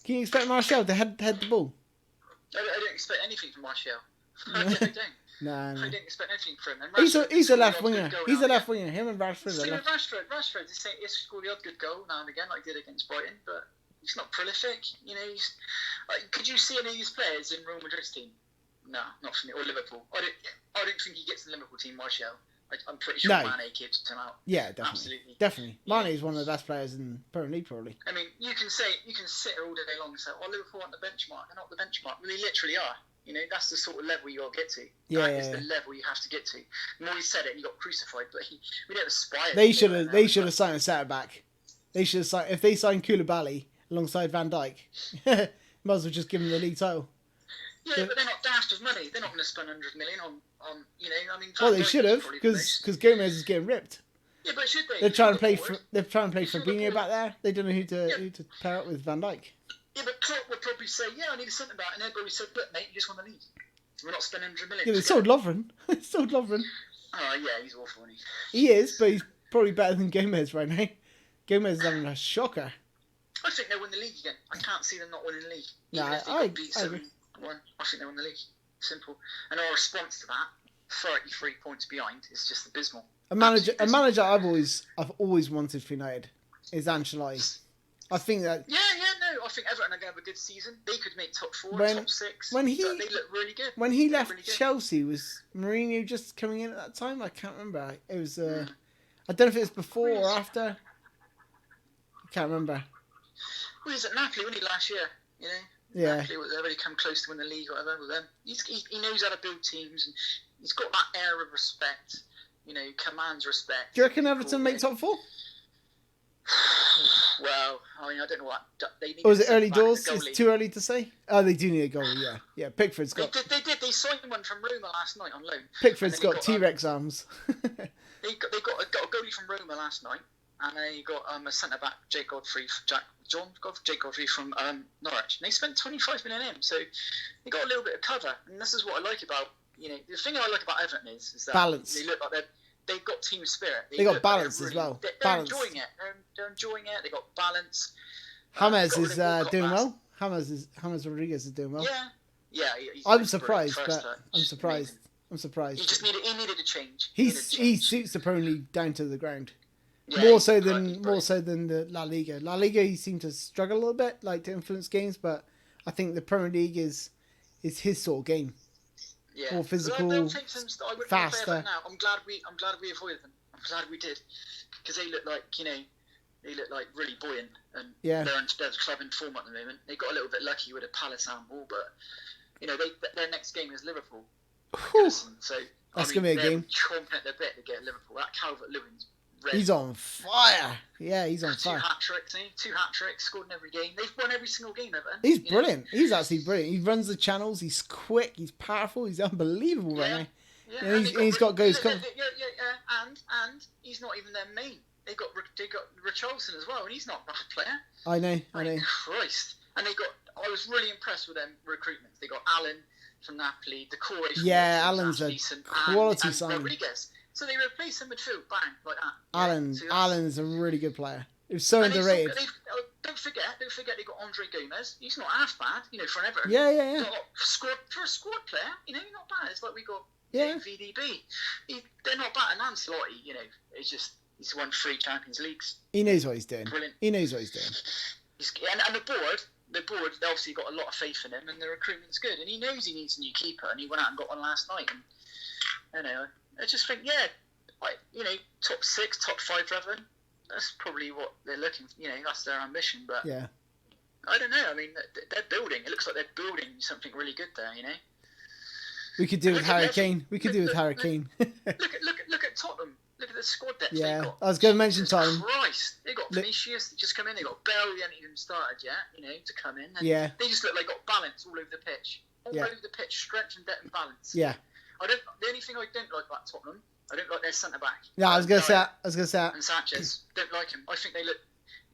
Can you expect Martial to head the ball? I don't expect anything from Martial. I don't. No. I didn't expect anything from him. He's a left winger. He's a left winger. Him and Rashford. Rashford, he scored the odd good goal now and again, like he did against Brighton, but he's not prolific. Could you see any of these players in Real Madrid's team? No, not for me. Or Liverpool. I don't think he gets the Liverpool team, Martial. I'm pretty sure Mane keeps him out. Yeah, definitely. Mane is one of the best players in Premier League, probably. I mean, you can sit here all day long and say, Liverpool aren't the benchmark. They're not the benchmark. Well, they literally are. That's the sort of level you got to get to. That is the level you have to get to. Moyes said it and he got crucified, but we don't aspire. They should have signed a centre back. They should have signed, if they signed Koulibaly alongside Van Dijk, might as well just give them the league title. Yeah, but they're not daft of money. They're not going to spend 100 million on well, they should have, because Gomez is getting ripped. Yeah, but should they? They're trying to play Fabinho back there. They don't know who to pair up with Van Dijk. Yeah, but Klopp would probably say, I need a centre back, and everybody said, look, mate, you just won the league. We're not spending 100 million. Yeah, they sold Lovren. Oh, yeah, he's awful, isn't he? He is, but he's probably better than Gomez right now. Gomez is having a shocker. I think they'll win the league again. I can't see them not winning the league. Nah, I agree. I think they'll win the league. Simple. And our response to that, 33 points behind, is just abysmal. A manager I've always wanted for United is Ancelotti. I think that. I think Everton are going to have a good season. They could make top 4, top 6. They look really good. When he left Chelsea, was Mourinho just coming in at that time? I can't remember. It was. I don't know if it was before or after. I can't remember. Well, he was at Napoli, wasn't he, last year? Yeah. Napoli, they've already come close to win the league or whatever with them. He knows how to build teams, and he's got that air of respect. You know, commands respect. Do you reckon Everton make top 4? Well, I mean, I don't know what they need. Or is it early doors? It's too early to say. Oh, they do need a goalie. Yeah. Pickford's got. They did. They signed one from Roma last night on loan. Pickford's got T-Rex arms. They got a goalie from Roma last night, and they got a centre back, Jake Godfrey from Norwich. And they spent 25 million in, so they got a little bit of cover. And this is what I like about the thing I like about Everton is that balance. They look like they've got team spirit. They got balance as well. They're enjoying it. They're enjoying it. They got balance. James is doing well. James Rodriguez is doing well. Yeah. I'm surprised, but I'm surprised. He needed a change. He suits the Premier League down to the ground. Yeah, more so than the La Liga. La Liga, he seemed to struggle a little bit, like to influence games, but I think the Premier League is his sort of game. Yeah. More physical, faster. Now. I'm glad we avoided them. I'm glad we did, because they look like really buoyant, and they're the club in form at the moment. They got a little bit lucky with a Palace handball, but their next game is Liverpool. So that's gonna be a game. Chomping at the bit to get Liverpool. That Calvert-Lewin's red. He's on fire. Yeah, he's on fire. Two hat tricks, scored in every game. They've won every single game, Everton. He's brilliant. He's actually brilliant. He runs the channels. He's quick. He's powerful. He's unbelievable right now. Yeah, and he's got goals coming. And he's not even their main. They got Richarlison as well, and he's not a bad player. I know. Christ. And I was really impressed with them recruitments. They got Allen from Napoli, the core. Allen's a quality signing. Rodriguez. So they replaced the midfield, bang, like that. Allen's a really good player. It was so underrated. Don't forget they got Andre Gomez. He's not half bad, for an Everton. Yeah. For a squad player, not bad. It's like we got VDB. They're not bad. And Ancelotti, it's just he's won 3 Champions Leagues. He knows what he's doing. Brilliant. He knows what he's doing. And the board, they obviously got a lot of faith in him, and the recruitment's good. And he knows he needs a new keeper, and he went out and got one last night. And I just think, top 6, top 5 for Everton. That's probably what they're looking for. That's their ambition. But I don't know. I mean, they're building. It looks like they're building something really good there. We could do with Harry Kane. Look at Tottenham. Look at the squad depth they got. I was going to mention Tottenham. Christ, they got Vinicius that just come in. They got Bell, who hadn't even started yet. To come in. And they just look like they got balance all over the pitch. All over the pitch, strength and depth and balance. Yeah. The only thing I don't like about Tottenham, I don't like their centre back. Yeah, I was going to say that. And Sanchez, don't like him. I think they look.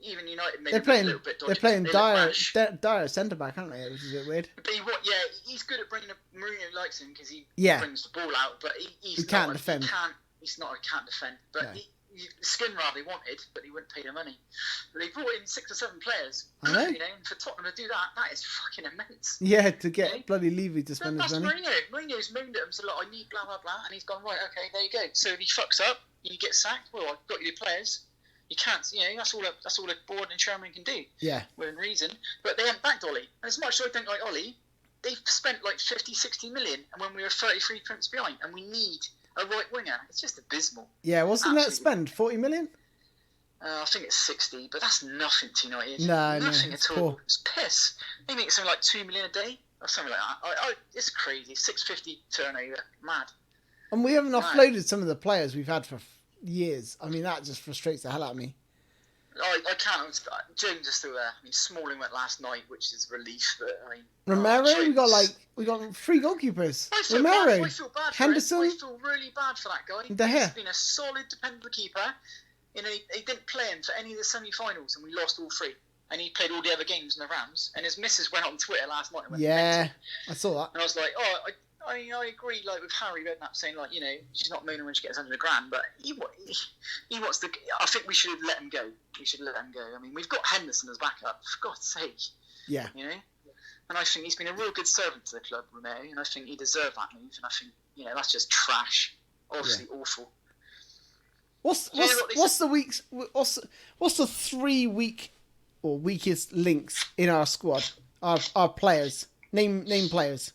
Even United made they're playing, a little bit dodgy. They're playing Dyer centre back, aren't they? Which is a bit weird. But he's good at bringing. Mourinho likes him because he brings the ball out, but he can't defend. He can't defend. But skin rather they wanted, but he wouldn't pay the money. But they brought in 6 or 7 players. I know. And for Tottenham to do that is fucking immense. Yeah, to get bloody Levy to spend his money. That's Mourinho's moaned at him, said, look, I need blah blah blah, and he's gone, right, okay, there you go. So if he fucks up, you get sacked. Well, I've got you players. You can't, that's all a board and chairman can do. Yeah. Within reason. But they haven't backed Ollie. And as much as I don't like Ollie, they've spent like 50, 60 million, and when we were 33 points behind, and we need a right winger. It's just abysmal. Yeah, what's the net spend? 40 million? I think it's 60, but that's nothing to United. Nothing at all. Poor. It's piss. They make something like 2 million a day or something like that. It's crazy. 650 turnover. Mad. And we haven't offloaded some of the players we've had for years. I mean, that just frustrates the hell out of me. I can't. Jones is still there. I mean, Smalling went last night, which is relief. But I mean, Romero, we got 3 goalkeepers. I feel bad. Henderson. I feel really bad for that guy. He's been a solid, dependable keeper. He didn't play him for any of the semi-finals, and we lost all 3. And he played all the other games in the Rams. And his missus went on Twitter last night and went, I saw that. And I was like, I agree, like with Harry Redknapp saying, like, she's not moaning when she gets $100 grand, but he wants to. I think we should let him go. I mean, we've got Henderson as backup, for God's sake. Yeah. And I think he's been a real good servant to the club, Romero, and I think he deserved that move. And I think that's just trash. Obviously awful. What's the 3 weak or weakest links in our squad? Our players. Name players.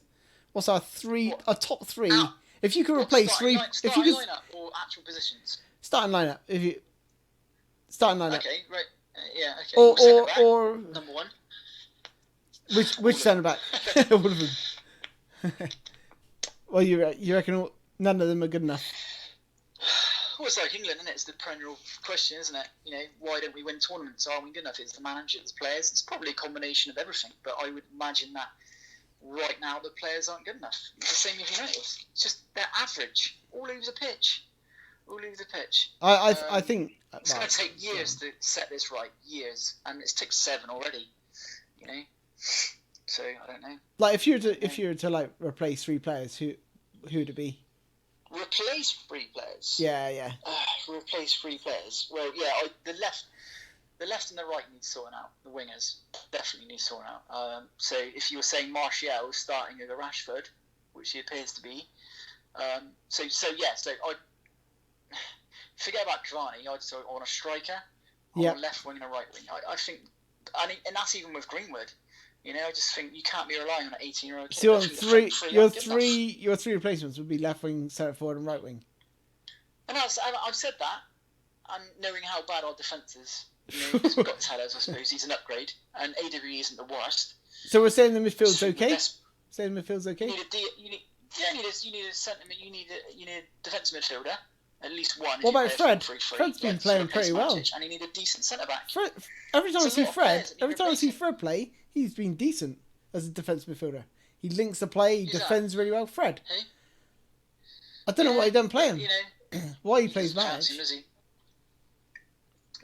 What's our top 3? If you could replace 3, if you could lineup or actual positions. Starting lineup. Okay, right. Okay. Or number 1. Which centre back? All of them. Well, you reckon none of them are good enough? Well, it's like England, isn't it? It's the perennial question, isn't it? Why don't we win tournaments? Are we good enough? It's the manager, it's the players. It's probably a combination of everything. But I would imagine that right now the players aren't good enough. It's the same with United. It's just they're average all over the pitch. I think it's going to take years to set this right. Years, and it's took 7 already. So I don't know. Like if you were to like replace 3 players, who would it be? Replace 3 players. Yeah. Replace 3 players. Well, yeah, the left and the right need sorting out. The wingers definitely need sorting out. So if you were saying Martial starting over Rashford, which he appears to be, so I forget about Cavani. I want a striker, I want a left wing and a right wing. I think, and that's even with Greenwood. I just think you can't be relying on an 18-year-old kid. So your three replacements would be left wing, centre forward, and right wing. And I've said that, and knowing how bad our defence is, because we've got Tellers, I suppose he's an upgrade, and AWE isn't the worst. So we're saying the midfield's okay. Saying the midfield's okay. You need a centre. You need a defensive midfielder. At least one. What about Fred? Fred's been playing pretty well. And you need a decent centre back. Every time I see Fred play, he's been decent as a defensive midfielder. He links the play, he defends really well. Fred. Hey? I don't know why he doesn't play him. Why he plays match. He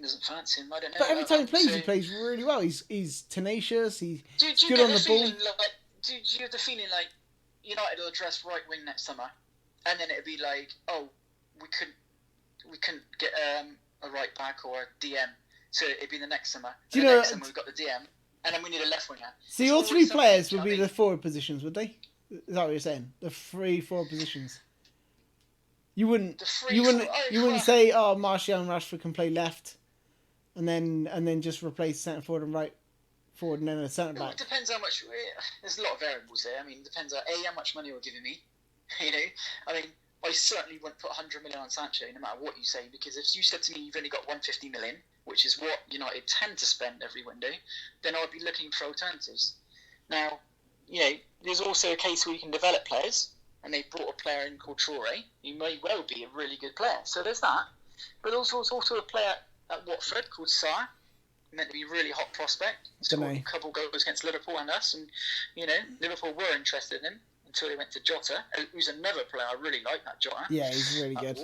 doesn't fancy him. I don't know. But every time he plays really well. He's tenacious. He's good on the ball. Do you have the feeling like United will address right wing next summer, and then it'll be like, oh, we couldn't get a right back or a DM, so it'd be the next summer. Next summer we've got the DM, and then we need a left winger. See, all 3 players would be the forward positions, would they? Is that what you're saying? The 3 forward positions. You wouldn't say, oh, Martial and Rashford can play left, and then just replace centre forward and right forward, and then a centre back. It depends how much. There's a lot of variables there. I mean, it depends on how much money you're giving me. I mean, I certainly wouldn't put 100 million on Sancho, no matter what you say, because if you said to me you've only got 150 million, which is what United tend to spend every window, then I'd be looking for alternatives. Now, there's also a case where you can develop players, and they brought a player in called Traore, who may well be a really good player. So there's that. But also a player at Watford called Sarr, meant to be a really hot prospect. Scored a couple goals against Liverpool and us, and Liverpool were interested in him until they went to Jota, who's another player I really like. That Jota. Yeah, he's really good.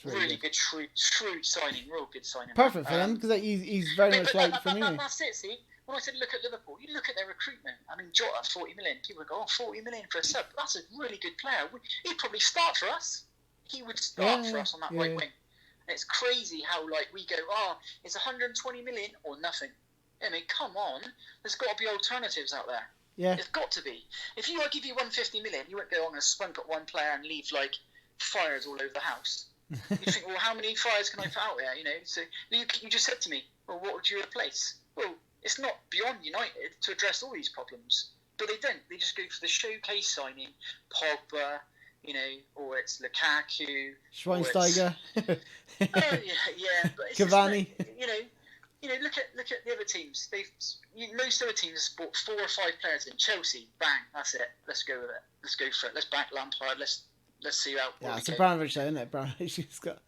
Really good, shrewd signing, real good signing. Perfect for them because he's very much like Firmino. That's it. See, when I said look at Liverpool, you look at their recruitment. I mean, Jota, 40 million. People go, 40 million for a sub. That's a really good player. He'd probably start for us. He would start for us on that right wing. And it's crazy how we go, it's 120 million or nothing. I mean, come on. There's got to be alternatives out there. Yeah. There's got to be. If you give you 150 million, you won't go on and spunk at one player and leave fires all over the house. You think, well, how many fires can I put out there? So you just said to me, well, what would you replace? Well, it's not beyond United to address all these problems, but they don't. They just go for the showcase signing, Pogba, or it's Lukaku, Schweinsteiger. But it's Cavani. Look at the other teams. Most other teams have bought 4 or 5 players in. Chelsea, bang, that's it. Let's go with it. Let's go for it. Let's back Lampard. Let's see how. Yeah, it's Abramovich though, isn't it? Abramovich has got.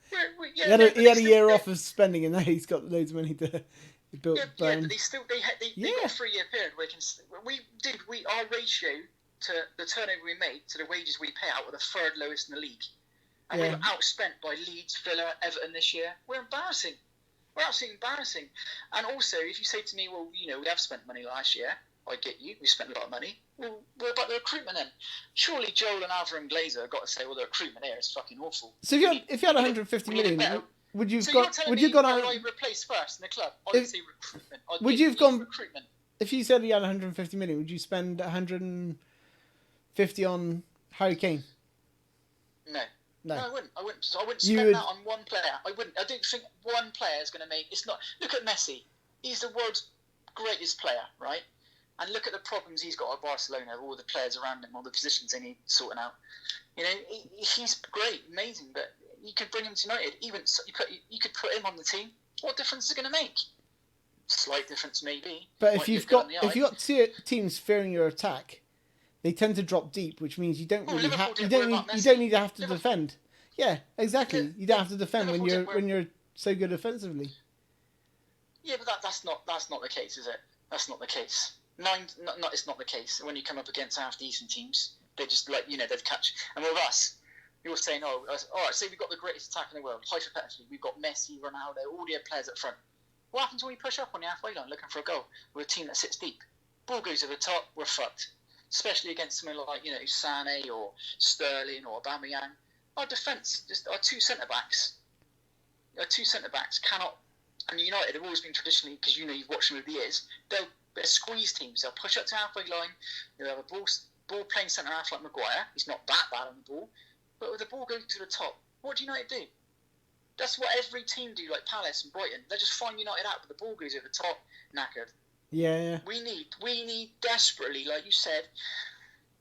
He had a year off of spending, and now he's got loads of money to build. But they got a 3-year period where our ratio to the turnover we made to the wages we pay out were the 3rd lowest in the league, and we were outspent by Leeds, Villa, Everton this year. We're embarrassing. We're absolutely embarrassing. And also, if you say to me, well, we have spent money last year, I get you, we spent a lot of money. Well, what about the recruitment then? Surely Joel and Alva and Glazer have got to say, well, the recruitment here is fucking awful. So if you had 150 million, would you have gone out? I replace first in the club? I would say recruitment. Would you have gone recruitment? If you said you had 150 million, would you spend 150 on Harry Kane? No, I wouldn't. I wouldn't spend that on one player. I wouldn't. I don't think one player is going to make. It's not. Look at Messi. He's the world's greatest player, right? And look at the problems he's got at Barcelona. All the players around him, all the positions they need sorting out. He's great, amazing. But you could bring him to United. Even you could put him on the team. What difference is it going to make? Slight difference, maybe. But Might if be a you've good on got the eye. two teams fearing your attack, they tend to drop deep, which means you don't Oh, really Liverpool you didn't don't worry need about you Messi. don't need to have to Liverpool- defend. Yeah, exactly. You don't have to defend when Liverpool didn't you're so good offensively. Yeah, but that's not the case, is it? That's not the case. It's not the case. When you come up against half decent teams, they just they'd catch. And with us, you're saying, all right, say we've got the greatest attack in the world. Hypothetically, we've got Messi, Ronaldo, all the players up front. What happens when we push up on the halfway line looking for a goal with a team that sits deep? Ball goes over the top, we're fucked. Especially against someone like Sané or Sterling or Aubameyang. Our defence, just our two centre backs cannot. And United have always been traditionally, because you've watched them over the years, they're squeeze teams. They'll push up to halfway line. They'll have a ball playing centre half like Maguire. He's not that bad on the ball, but with the ball going to the top, what do United do? That's what every team do, like Palace and Brighton. They just find United out, but the ball goes over the top, knackered. Yeah. We need desperately, like you said.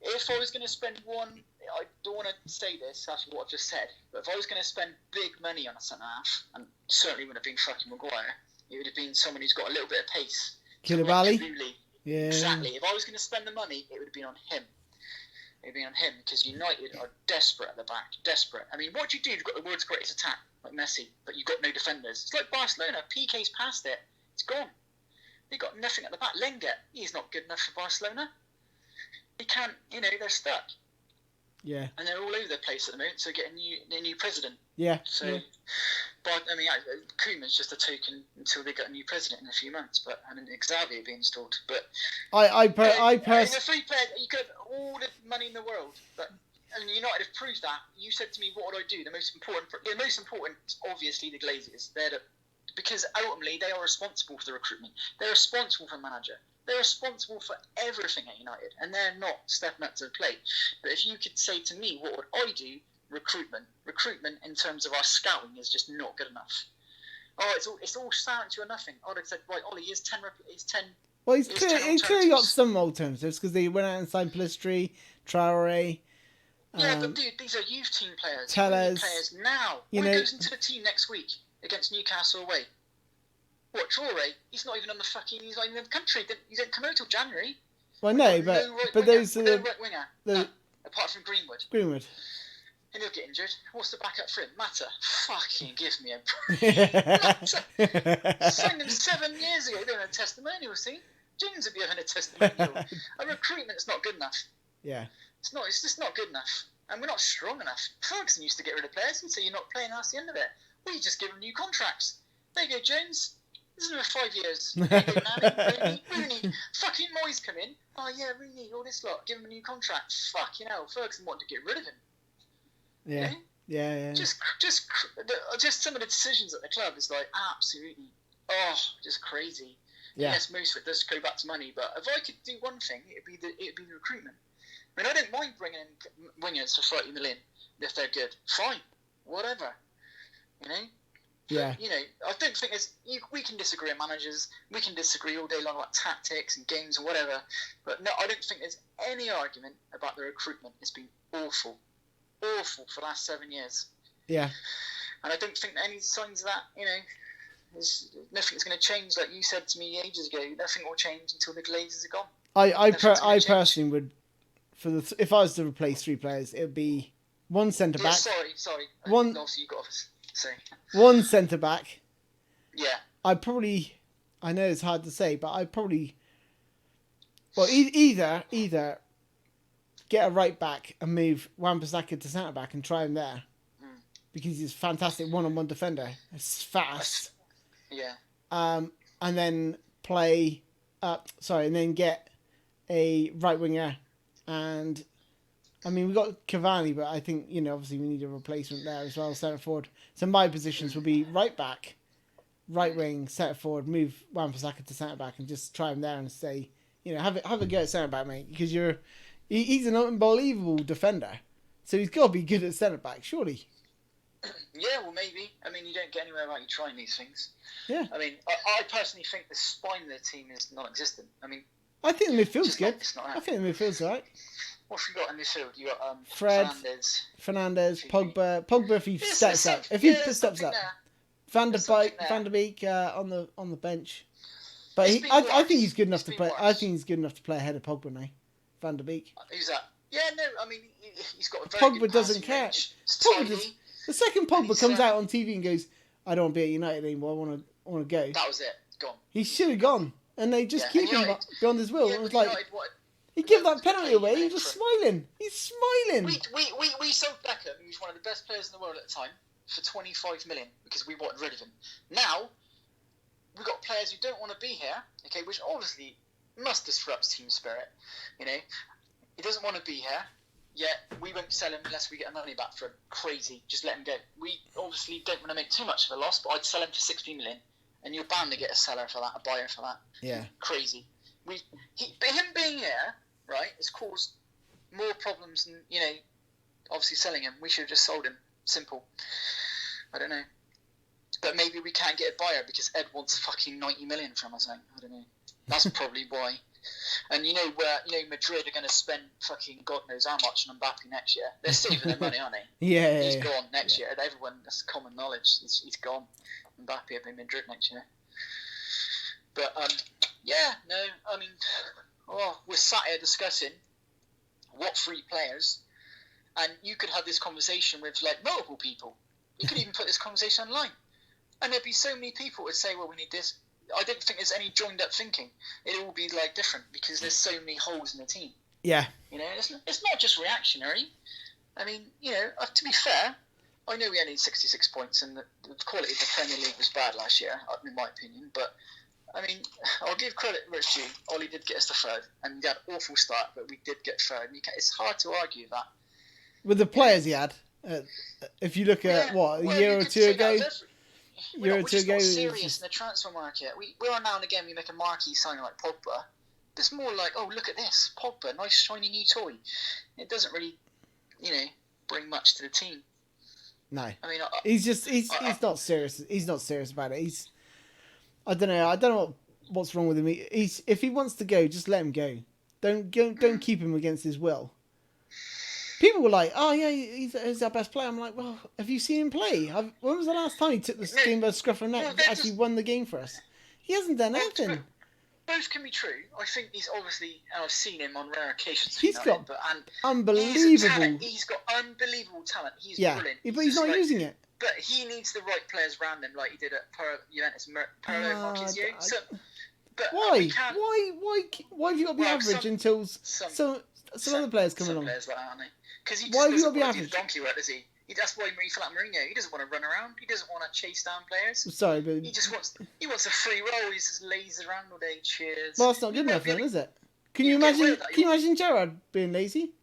If I was going to spend I don't want to say this after what I've just said, but if I was going to spend big money on a centre half, and certainly would have been fucking Maguire, it would have been someone who's got a little bit of pace. Koulibaly. Yeah. Exactly. If I was going to spend the money, it would have been on him. It would be on him because United are desperate at the back. Desperate. I mean, what do you do? You've got the world's greatest attack, like Messi, but you've got no defenders. It's like Barcelona. PK's past it. It's gone. They've got nothing at the back. Lenglet, he's not good enough for Barcelona. He can't, they're stuck. Yeah. And they're all over the place at the moment, so get a new president. Yeah. So, yeah. But I mean, Koeman's just a token until they get a new president in a few months. But and then Xavier being installed. But I the three players, you could have all the money in the world, but and United have proved that. You said to me, "What would I do?" The most important, obviously, the Glazers. Because ultimately they are responsible for the recruitment. They're responsible for the manager. They're responsible for everything at United, and they're not stepping up to the plate. But if you could say to me, what would I do? Recruitment in terms of our scouting is just not good enough. Oh, it's all starting to a nothing. I'd have said, right, Ollie, here's 10. Well, he's clearly got some alternatives because they went out and signed Pellistri, Traore. Yeah, but dude, these are youth team players. Tellers. Players now. What goes into the team next week against Newcastle away? What, Traore? He's not even on the fucking. He's not even in the country. He didn't come out till January. Well, no, but those are the right winger. Apart from Greenwood. And he'll get injured. What's the backup for him? Matter. Fucking give me a Matter. Signed him 7 years ago. They don't have a testimonial, see? Jones would be having a testimonial. A recruitment's not good enough. Yeah. It's just not good enough. And we're not strong enough. Ferguson used to get rid of players and say you're not playing, that's the end of it. We just give them new contracts. There you go, Jones. This is another 5 years. There you go, Rooney. Fucking Moyes come in. Oh yeah, Rooney, all this lot. Give him a new contract. Fucking hell. Ferguson wanted to get rid of him. Yeah. Yeah. Just some of the decisions at the club is like absolutely, just crazy. Yeah. Yes, most of it does go back to money, but if I could do one thing, it'd be the recruitment. I mean, I don't mind bringing in wingers for 30 million if they're good. Fine, whatever. Yeah. I don't think we can disagree on managers. We can disagree all day long about tactics and games and whatever. But no, I don't think there's any argument about the recruitment. It's been awful for the last 7 years. Yeah. And I don't think any signs of that, nothing's going to change. Like you said to me ages ago, nothing will change until the Glazers are gone. I personally would, if I was to replace 3 players, it would be one centre back. Sorry. One. Also, you got to say. One centre back. Yeah. I know it's hard to say, but I'd probably. Well, either get a right back and move Wan-Bissaka to centre back and try him there, because he's a fantastic one-on-one defender. It's fast. Yeah. And then and then get a right winger, and I mean, we've got Cavani, but I think, obviously we need a replacement there as well, centre forward. So my positions will be right back, right wing, centre forward, move Wan-Bissaka to centre back and just try him there and say, have a go at centre back, mate, because he's an unbelievable defender. So he's got to be good at centre back, surely. Yeah, well, maybe. I mean, you don't get anywhere without you trying these things. Yeah. I mean, I personally think the spine of the team is non-existent. I mean, I think the midfield's good. I think the midfield's all right. What have you got in midfield? You got Fred, Fernandez, Pogba. Pogba, if he steps up. If he steps up. Van der Beek on the bench. But It's been I worse. think he's good enough It's to been play. worse. I think he's good enough to play ahead of Pogba now. Van der Beek. Who's that? Yeah, no, I mean, he's got a very Pogba good doesn't passing care. range. It's Pogba tidy. does, the second And Pogba he's, comes out on TV and goes, "I don't want to be at United anymore. I want to go." That was it. Gone. He should have gone, and they just keep him beyond his will. Yeah, It was but like United, what? he give No that one's gonna penalty pay away. you He's for just him. smiling. He's smiling. We sold Beckham, who was one of the best players in the world at the time, for 25 million because we wanted rid of him. Now we've got players who don't want to be here, okay, which obviously must disrupt team spirit. You know, he doesn't want to be here. Yet we won't sell him unless we get our money back for him. Crazy, just let him go. We obviously don't want to make too much of a loss, but I'd sell him for 16 million, and you're bound to get a seller for that, a buyer for that. Yeah, crazy. But him being here, right, has caused more problems than, you know, obviously selling him. We should have just sold him. Simple. I don't know. But maybe we can't get a buyer because Ed wants fucking 90 million from us. I don't know. That's probably why. And you know Madrid are going to spend fucking God knows how much on Mbappe next year. They're saving their money, aren't they? Yeah. He's gone next year. Everyone, that's common knowledge. He's gone. Mbappe will be in Madrid next year. But I mean, we're sat here discussing what 3 players, and you could have this conversation with like multiple people. You could even put this conversation online, and there'd be so many people would say, "Well, we need this." I don't think there's any joined up thinking. It'll all be like different because there's so many holes in the team. Yeah. You know, it's not just reactionary. I mean, you know, to be fair, I know we only had 66 points, and the quality of the Premier League was bad last year, in my opinion. But I mean, I'll give credit where it's due. Ollie did get us to third, and we had an awful start, but we did get third. And it's hard to argue that. With the players he had, if you look at a year or two ago. We're just not serious in the transfer market. We are now and again we make a marquee signing like Pogba. It's more like, oh, look at this, Pogba, nice shiny new toy. It doesn't really, you know, bring much to the team. No, I mean, he's not serious. He's not serious about it. I don't know what's wrong with him. If he wants to go, just let him go. Don't keep him against his will. People were like, "Oh yeah, he's our best player." I'm like, "Well, have you seen him play? When was the last time he took the game by the scruff of the neck and actually won the game for us? He hasn't done anything." Both can be true. I think he's obviously, and I've seen him on rare occasions. He's got unbelievable. He's got unbelievable talent. He's brilliant. But he's not using it. But he needs the right players around him, like he did at Juventus. Why? Why have you got to be average until some other players come along? Players like that, aren't they? Because he Why have you just got to be doesn't want to do average? the donkey work, does he? That's why he feel like Mourinho. He doesn't want to run around. He doesn't want to chase down players. Sorry, but he just wants a free roll. He's just lazy around all day. Cheers. Well, that's not good enough, then, is it? Can you imagine Gerrard being lazy?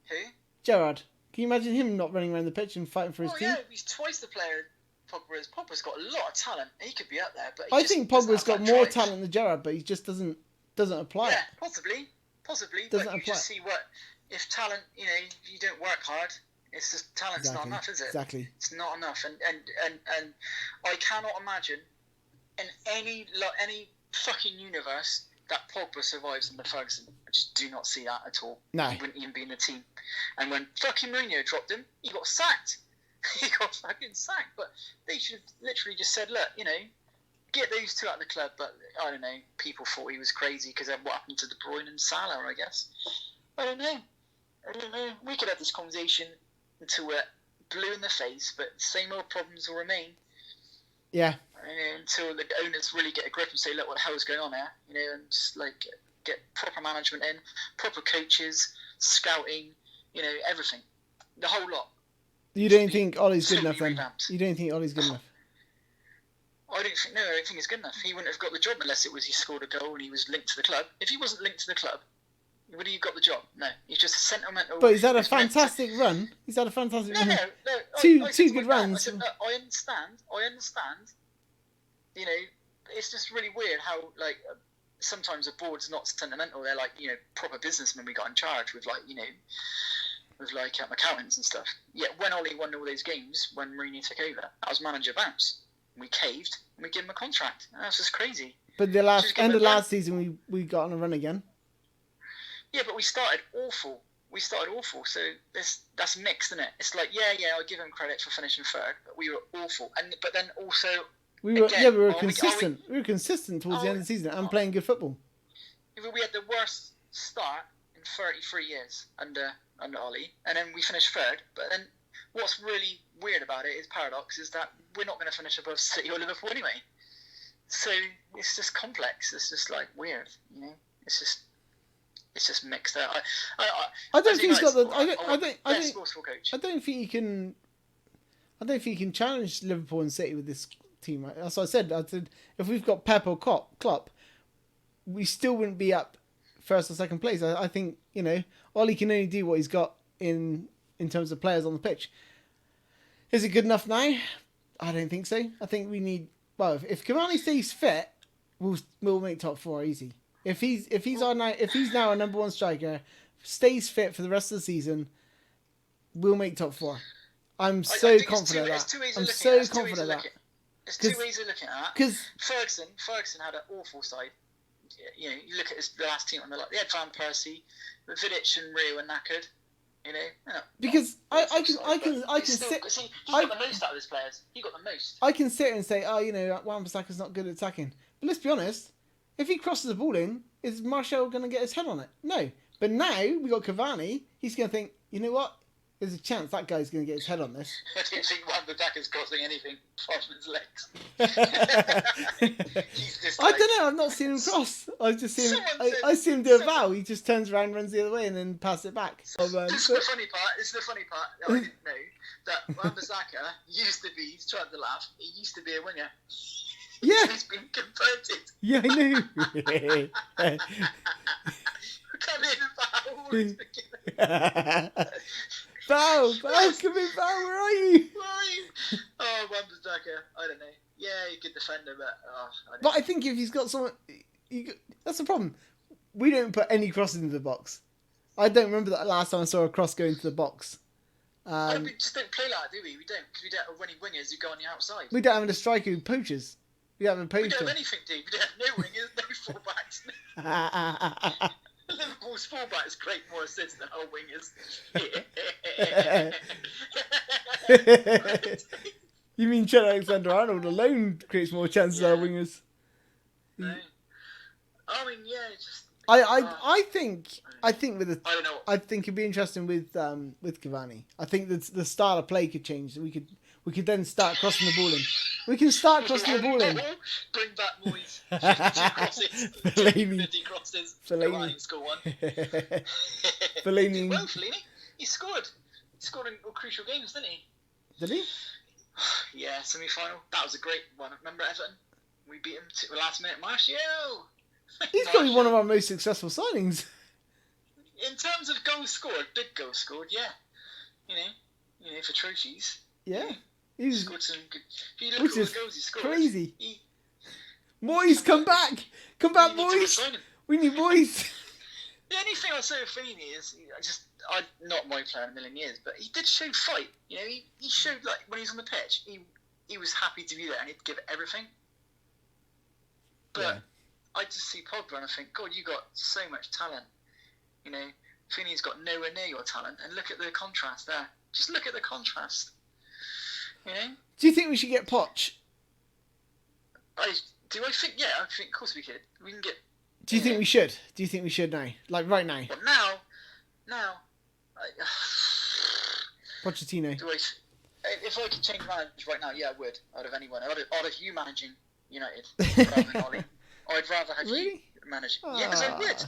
Who? Gerrard. Can you imagine him not running around the pitch and fighting for his team? Yeah, he's twice the player Pogba is. Pogba's got a lot of talent. He could be up there, but I think Pogba's got more talent than Gerrard, but he just doesn't apply. Yeah, possibly. Doesn't apply. Just see what if talent. You know, if you don't work hard. It's just talent's not enough, is it? Exactly. It's not enough, and I cannot imagine in any fucking universe that Pogba survives under Ferguson. I just do not see that at all. No. He wouldn't even be in the team. And when fucking Mourinho dropped him, he got sacked. He got fucking sacked. But they should have literally just said, look, you know, get those two out of the club. But I don't know. People thought he was crazy because of what happened to De Bruyne and Salah, I guess. I don't know. We could have this conversation until we're blue in the face, but the same old problems will remain. Yeah. Until the owners really get a grip and say, look, what the hell is going on here? You know, and just like get proper management in, proper coaches, scouting, you know, everything. The whole lot. You don't think Ollie's good enough then? You don't think Ollie's good enough? I don't think he's good enough. He wouldn't have got the job unless it was he scored a goal and he was linked to the club. If he wasn't linked to the club, would he have got the job? No. He's just a sentimental... But he's had a fantastic run. He's had a fantastic run. No. Two good runs. I said, look, I understand. You know, it's just really weird how, like, sometimes a board's not sentimental. They're like, you know, proper businessmen we got in charge with, like, you know, accountants and stuff. Yet when Ollie won all those games, when Mourinho took over, that was manager bounce. We caved and we gave him a contract. That's just crazy. But the last season, we got on a run again. Yeah, but we started awful. So that's mixed, isn't it? It's like, yeah, I give him credit for finishing third, but we were awful. But then also, We were Again, we were consistent. We were consistent towards the end of the season and playing good football. We had the worst start in 33 years under Ollie, and then we finished third. But then what's really weird about it is paradox is that we're not going to finish above City or Liverpool anyway. So it's just complex. It's just like weird, you know. It's just mixed out. I don't think he's got the. I don't think he can. I don't think he can challenge Liverpool and City with this team. That's what I said. If we've got Pep or Klopp, we still wouldn't be up first or second place. I think, you know, Ollie can only do what he's got in terms of players on the pitch. Is it good enough now? I don't think so. I think we need. Well, if Cavani stays fit, we'll make top four easy. If he's now a number one striker, stays fit for the rest of the season, we'll make top four. I'm so confident of that. I'm so confident of that. There's two ways of looking at that. Because Ferguson had an awful side. You know, you look at the last team on the they had Van Persie, but Vidic and Rio were knackered. You know, because I can sit. He got the most out of his players. He got the most. I can sit and say, oh, you know, Wan-Bissaka's not good at attacking. But let's be honest. If he crosses the ball in, is Martial going to get his head on it? No. But now we got Cavani. He's going to think, you know what? There's a chance that guy's going to get his head on this. I don't think Wan-Bissaka's crossing anything from his legs. I don't know. I've not seen him cross. I just see him. I see him do a vow. He just turns around, runs the other way, and then passes it back. This is the funny part. That I didn't know that Wan-Bissaka used to be. He's trying to laugh. He used to be a winger. Yeah. He's been converted. Yeah, I know. Come in, Val, come in, Val, where are you? Oh, Wan-Bissaka, I don't know. Yeah, he could defend him, but I think if he's got someone, that's the problem. We don't put any crosses into the box. I don't remember that last time I saw a cross go into the box. We just don't play like that, do we? We don't, because we don't have any wingers who go on the outside. We don't have a striker who poaches. We don't have a poacher. We don't have anything, dude. We don't have no wingers, no fullbacks. Liverpool's fullbacks create more assists than our wingers. You mean Trent Alexander-Arnold alone creates more chances than our wingers? No. I mean, yeah, it's just. I think with the. I don't know. I think it'd be interesting with Cavani. I think that the style of play could change. We could then start crossing the ball in. We can start crossing the ball in. Bring back Moyes. 50 crosses. Fellaini score one. Fellaini. Well, Fellaini. He scored. He scored in all crucial games, didn't he? Did he? Yeah, semi-final. That was a great one. Remember Everton? We beat him to the last minute. Martial. He's probably one of our most successful signings. In terms of goals scored, big goals scored, yeah. You know, for trophies. Yeah. He's scored some good. If you look at all the goals he scored, crazy. Moyes, come back! Come back, Moyes! We need Moyes! The only thing I'll say with Fellaini is, I'm not my player in a million years, but he did show fight. You know, he showed, like, when he was on the pitch, he was happy to be there and he'd give it everything. But yeah. I just see Pogba and I think, God, you got so much talent. You know, Fellaini's got nowhere near your talent, and look at the contrast there. Just look at the contrast. You know? Do you think we should get Poch? I think, yeah, I think, of course we could. We can get... Do you think we should? Do you think we should now? Like, right now? But now... Pochettino. If I could change managers right now, yeah, I would. I'd have anyone. I'd have you managing United rather than Ollie. I'd rather have you manage. Yeah, because I would.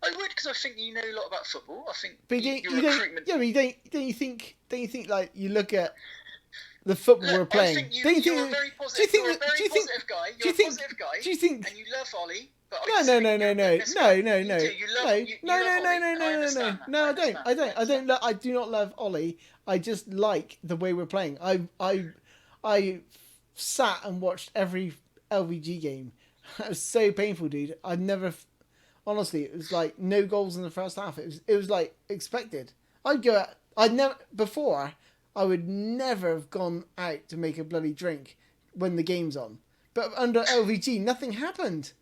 I would, because I think you know a lot about football. I think your recruitment... Yeah, but don't you think, like, you look at the football we're playing... I think you're a very positive guy. You're a positive guy. Do you think... And you love Ollie. But No, I don't. I do not love Ollie. I just like the way we're playing. I sat and watched every LVG game. It was so painful, dude. Honestly, it was like no goals in the first half. It was like expected. I would never have gone out to make a bloody drink when the game's on. But under LVG, nothing happened.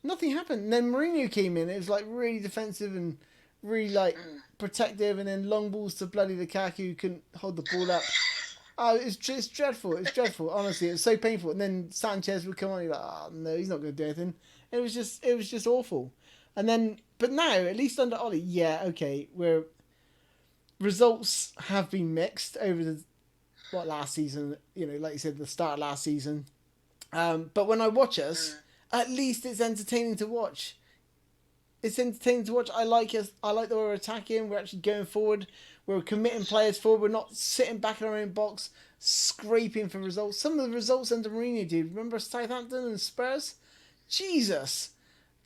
And then Mourinho came in. It was like really defensive and really like protective, and then long balls to bloody Lukaku, who couldn't hold the ball up. Oh, it's dreadful. It's dreadful. Honestly, it's so painful. And then Sanchez would come on. You're like, oh no, he's not going to do anything. It was just awful. And then, but now at least under Ollie, yeah, okay, where results have been mixed over the last season. You know, like you said, the start of last season. But when I watch us, at least it's entertaining to watch. It's entertaining to watch. I like us. I like that we're attacking. We're actually going forward. We're committing players forward. We're not sitting back in our own box, scraping for results. Some of the results under Mourinho, dude. Remember Southampton and Spurs? Jesus.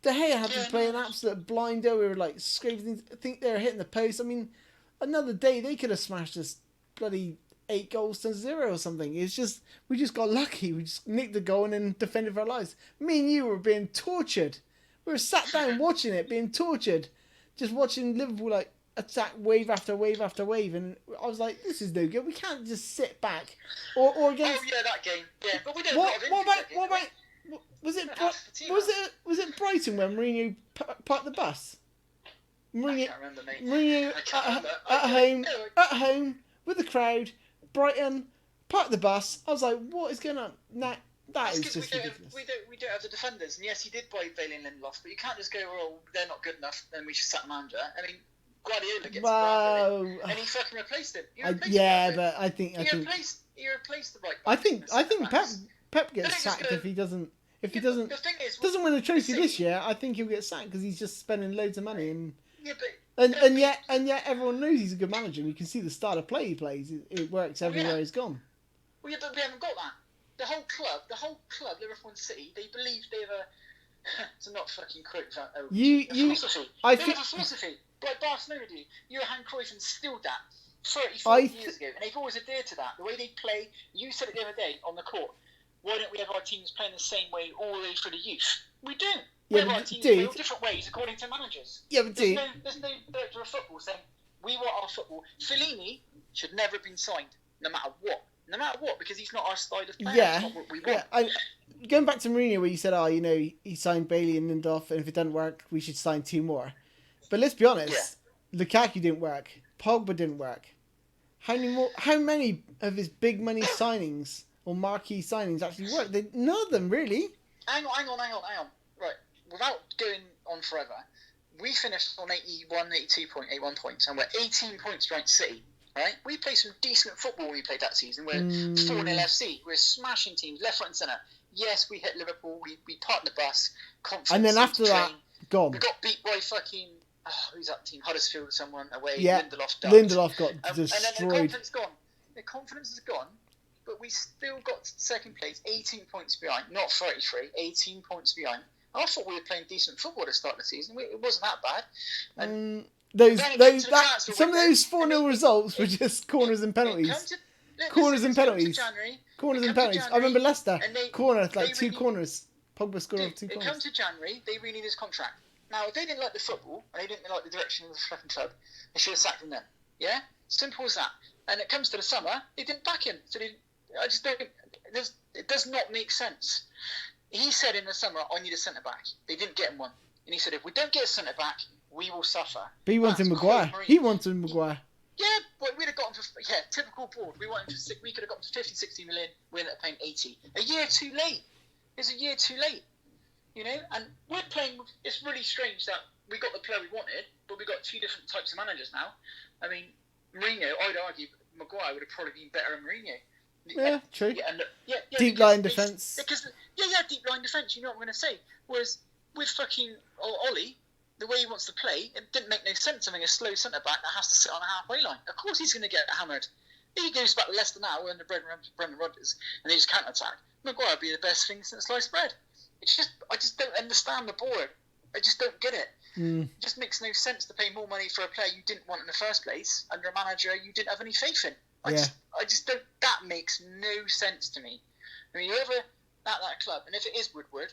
De Gea had to play an absolute blinder. We were like scraping. I think they were hitting the post. I mean, another day they could have smashed us bloody 8 goals to 0 or something. It's just, we just got lucky. We just nicked the goal and then defended for our lives. Me and you were being tortured. We were sat down watching it, being tortured. Just watching Liverpool like attack wave after wave after wave, and I was like, this is no good. We can't just sit back. Or against. Oh yeah, that game. Yeah, but we did. What about? Was it Brighton when Mourinho parked the bus? Mourinho, I can't remember, mate. Mourinho at home with the crowd. Brighton parked the bus. I was like, what is going on? Nah, that is just ridiculous. We don't have the defenders, and yes, he did buy Bailey and Lindelof, but you can't just go, oh, they're not good enough, then we should sack the manager. I mean, Guardiola gets Bailey, and he fucking replaced him. But I think he replaced the right back. I think Pep gets sacked if he doesn't. If he doesn't win a trophy this year, I think he'll get sacked because he's just spending loads of money and. Yeah, but and yet everyone knows he's a good manager. And you can see the style of play he plays. It works everywhere he's gone. Well, yeah, but we haven't got that. The whole club, Liverpool and City, they believe they have a. To not fucking quote that. Philosophy. They have a philosophy. Like Barcelona do. Johan Cruyff instilled that 40 years ago, and they've always adhered to that. The way they play. You said it the other day on the court. Why don't we have our teams playing the same way all the way through the youth? We do. We have our teams play all different ways according to managers. Yeah, but there's no director of football saying we want our football. Fellini should never have been signed, no matter what. No matter what, because he's not our style of play. Yeah. It's not what we want. Going back to Mourinho, where you said, he signed Bailey and Lindelof, and if it doesn't work, we should sign 2 more. But let's be honest, Lukaku didn't work. Pogba didn't work. How many of his big money signings or marquee signings actually worked? None of them, really. Hang on. Right, without going on forever, we finished on 82.81 points, and we're 18 points behind City. Right? We played some decent football when we played that season. We're 4-0 FC. We're smashing teams left, right, and centre. Yes, we hit Liverpool. We parked the bus. And then after that, gone. We got beat by fucking. Oh, who's that team? Huddersfield, someone away. Yeah. Lindelof got destroyed. And then the confidence gone. The confidence is gone. But we still got second place, 18 points behind. Not 33, 18 points behind. I thought we were playing decent football to start the season. It wasn't that bad. And some of those 4-0 results were just corners and penalties. Corners and penalties. I remember Leicester. Corner, like 2 corners. Pogba scored off 2 corners. It comes to January, they renewed his contract. Now, if they didn't like the football, and they didn't like the direction of the fucking club, they should have sacked him then. Yeah? Simple as that. And it comes to the summer, they didn't back him. So I just don't. It does not make sense. He said in the summer, I need a centre-back. They didn't get him one. And he said, if we don't get a centre-back, we will suffer. But he wanted Maguire. Yeah, but we'd have got him for... Yeah, typical board. We could have got him for 50, 60 million. We ended up paying 80. A year too late. It's a year too late. You know? And we're playing... It's really strange that we got the player we wanted, but we got 2 different types of managers now. I mean, Mourinho, I'd argue Maguire would have probably been better than Mourinho. Yeah, true. Deep line defence. Deep line defence, you know what I'm going to say. Whereas with fucking Ollie, the way he wants to play, it didn't make no sense having a slow centre-back that has to sit on a halfway line. Of course he's going to get hammered. He goes back to Leicester now under Brendan Rodgers, and they just counter-attack. Maguire would be the best thing since sliced bread. It's just, I just don't understand the board. I just don't get it. It just makes no sense to pay more money for a player you didn't want in the first place under a manager you didn't have any faith in. I just don't. That makes no sense to me. I mean, whoever at that club, and if it is Woodward,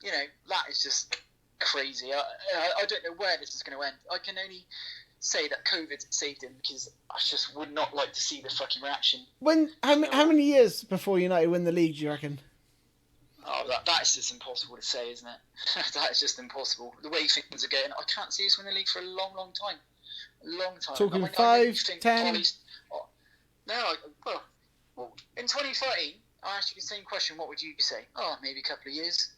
you know, that is just crazy. I don't know where this is going to end. I can only say that COVID saved him because I just would not like to see the fucking reaction. How many years before United win the league, do you reckon? Oh, that is just impossible to say, isn't it? That is just impossible. The way things are going, I can't see us win the league for a long, long time. A long time. Talking 5, 10? No, well, in 2013, I asked you the same question. What would you say? Oh, maybe a couple of years,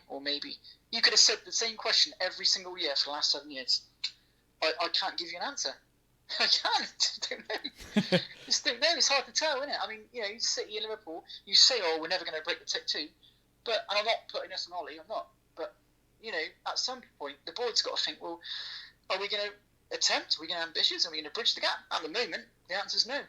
or maybe you could have said the same question every single year for the last 7 years. I can't give you an answer. I can't. Don't know. Just don't know. It's hard to tell, isn't it? I mean, City and Liverpool. You say, "Oh, we're never going to break the tick two," and I'm not putting this on Ollie. I'm not. But at some point, the board's got to think. Well, are we going to attempt? Are we going to ambitious? Are we going to bridge the gap? At the moment, the answer's no.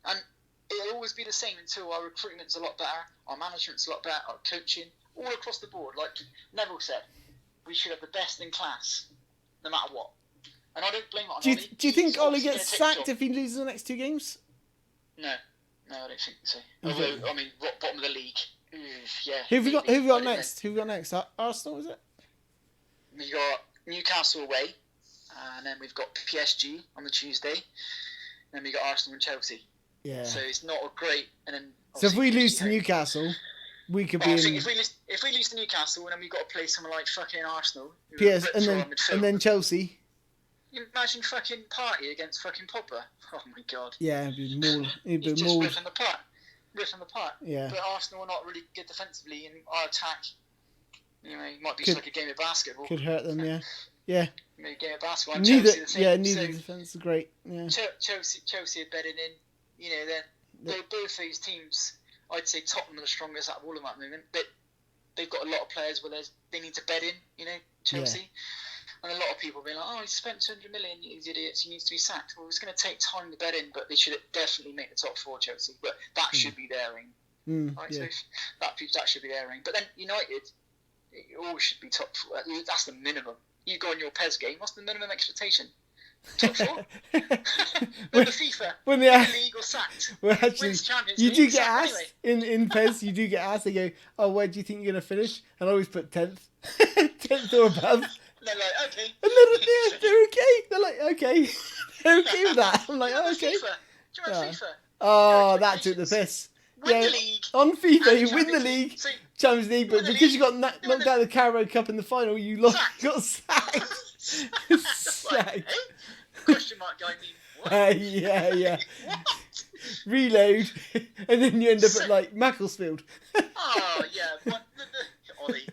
And it'll always be the same until our recruitment's a lot better, our management's a lot better, our coaching, all across the board. Like Neville said, we should have the best in class, no matter what. And I don't blame it on Ollie. Do you think Ollie gets sacked if he loses the next two games? No, I don't think so. Although, I mean, bottom of the league. Yeah. Who have we got next? Who have we got next? Arsenal, is it? We got Newcastle away, and then we've got PSG on the Tuesday, and then we got Arsenal and Chelsea. Yeah. So it's not a great. And then so if we lose to Newcastle, we could be. I think if we lose to Newcastle, and then we got to play someone like fucking Arsenal, and then Chelsea. You imagine fucking Party against fucking Pogba. Oh my god. Yeah, it'd be more. He's just ripping them apart. Yeah. But Arsenal are not really good defensively, and our attack, it might be just like a game of basketball. Could hurt them, yeah. Yeah. Maybe a game of basketball. And Chelsea the same. Yeah, neither defence are great. Yeah. Chelsea are bedding in. They're both those teams. I'd say Tottenham are the strongest out of all of them at the moment. But they've got a lot of players where they need to bed in. Chelsea. Yeah. And a lot of people being like, "Oh, he spent 200 million, you idiots, he needs to be sacked." Well, it's going to take time to bed in, but they should definitely make the top four, Chelsea. But that should be their aim. Right? Yeah. So that should be their aim. But then United, it always should be top four. That's the minimum. You go on your PES game, what's the minimum expectation? Top four? Win the FIFA, win the league or sacked. Well, actually, you do get asked in PES, you do get asked, they go, "Oh, where do you think you're going to finish?" And I always put 10th. 10th or above. They're like, okay. And they're okay. They're like, okay. They're okay with that. I'm like, oh, okay. Do you remember FIFA? Oh, that took the piss. Win the league. On FIFA, you win the league, Champions League, but because you got knocked out of the Carabao Cup in the final, you got sacked. Sacked. Question mark guy mean what? Yeah. What? Reload, and then you end up at like Macclesfield. Oh yeah, Ollie.